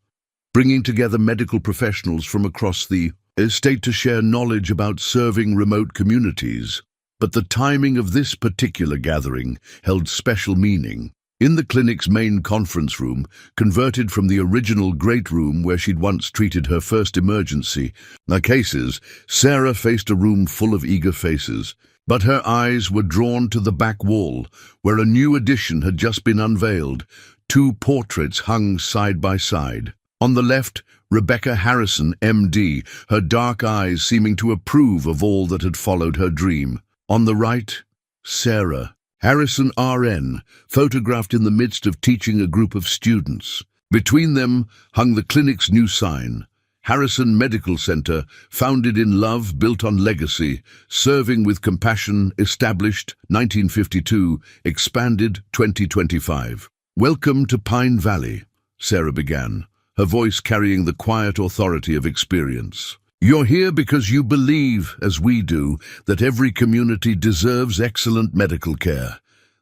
bringing together medical professionals from across the estate to share knowledge about serving remote communities. But the timing of this particular gathering held special meaning. In the clinic's main conference room, converted from the original great room where she'd once treated her first emergency cases, Sarah faced a room full of eager faces. But her eyes were drawn to the back wall, where a new addition had just been unveiled. 2 portraits hung side by side. On the left, Rebecca Harrison, MD, her dark eyes seeming to approve of all that had followed her dream. On the right, Sarah Harrison, RN, photographed in the midst of teaching a group of students. Between them hung the clinic's new sign, Harrison Medical Center, founded in love, built on legacy, serving with compassion, established 1952, expanded 2025. Welcome to Pine Valley, Sarah began, her voice carrying the quiet authority of experience. You're here because you believe, as we do, that every community deserves excellent medical care,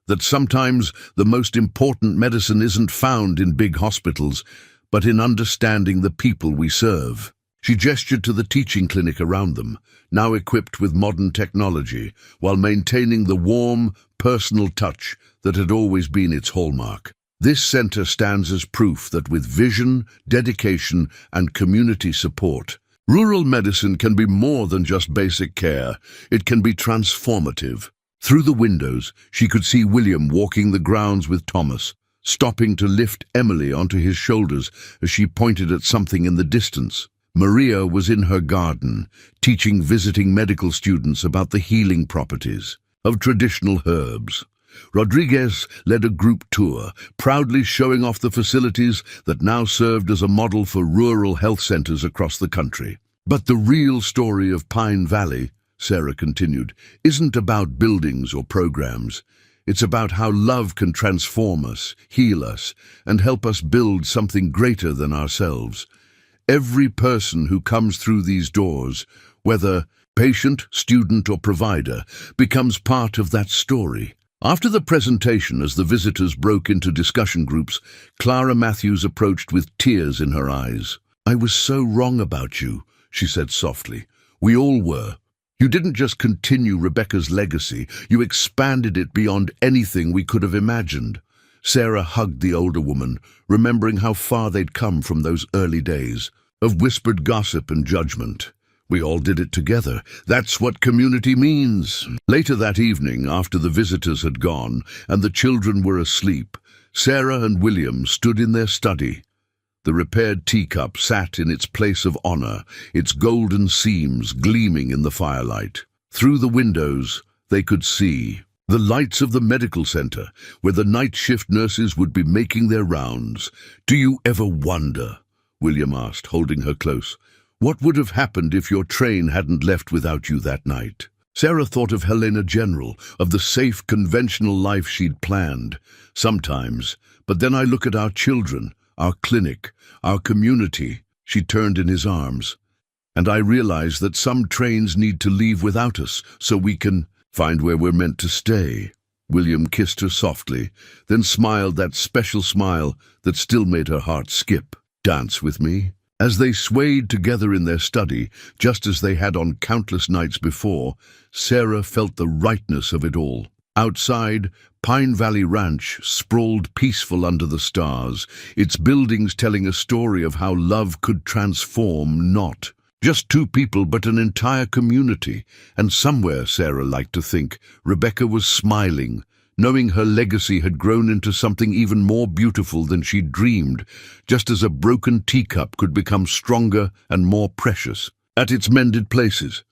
that sometimes the most important medicine isn't found in big hospitals, but in understanding the people we serve. She gestured to the teaching clinic around them, now equipped with modern technology, while maintaining the warm, personal touch that had always been its hallmark. This center stands as proof that with vision, dedication, and community support, rural medicine can be more than just basic care. It can be transformative. Through the windows, she could see William walking the grounds with Thomas, stopping to lift Emily onto his shoulders as she pointed at something in the distance. Maria was in her garden, teaching visiting medical students about the healing properties of traditional herbs. Rodriguez led a group tour, proudly showing off the facilities that now served as a model for rural health centers across the country. But the real story of Pine Valley, Sarah continued, isn't about buildings or programs. It's about how love can transform us, heal us, and help us build something greater than ourselves. Every person who comes through these doors, whether patient, student, or provider, becomes part of that story. After the presentation, as the visitors broke into discussion groups, Clara Matthews approached with tears in her eyes. "I was so wrong about you," she said softly. "We all were. You didn't just continue Rebecca's legacy, you expanded it beyond anything we could have imagined." Sarah hugged the older woman, remembering how far they'd come from those early days of whispered gossip and judgment. We all did it together. That's what community means. Later that evening, after the visitors had gone and the children were asleep, Sarah and William stood in their study. The repaired teacup sat in its place of honor, its golden seams gleaming in the firelight. Through the windows, they could see The lights of the medical center, where the night shift nurses would be making their rounds. Do you ever wonder, William asked, holding her close, what would have happened if your train hadn't left without you that night? Sarah thought of Helena General, of the safe, conventional life she'd planned. Sometimes, but then I look at our children, our clinic, our community. She turned in his arms. And I realize that some trains need to leave without us so we can find where we're meant to stay. William kissed her softly, then smiled that special smile that still made her heart skip. Dance with me? As they swayed together in their study, just as they had on countless nights before, Sarah felt the rightness of it all. Outside, Pine Valley Ranch sprawled peaceful under the stars, its buildings telling a story of how love could transform not just two people but an entire community. And somewhere, Sarah liked to think, Rebecca was smiling, knowing her legacy had grown into something even more beautiful than she'd dreamed, just as a broken teacup could become stronger and more precious at its mended places.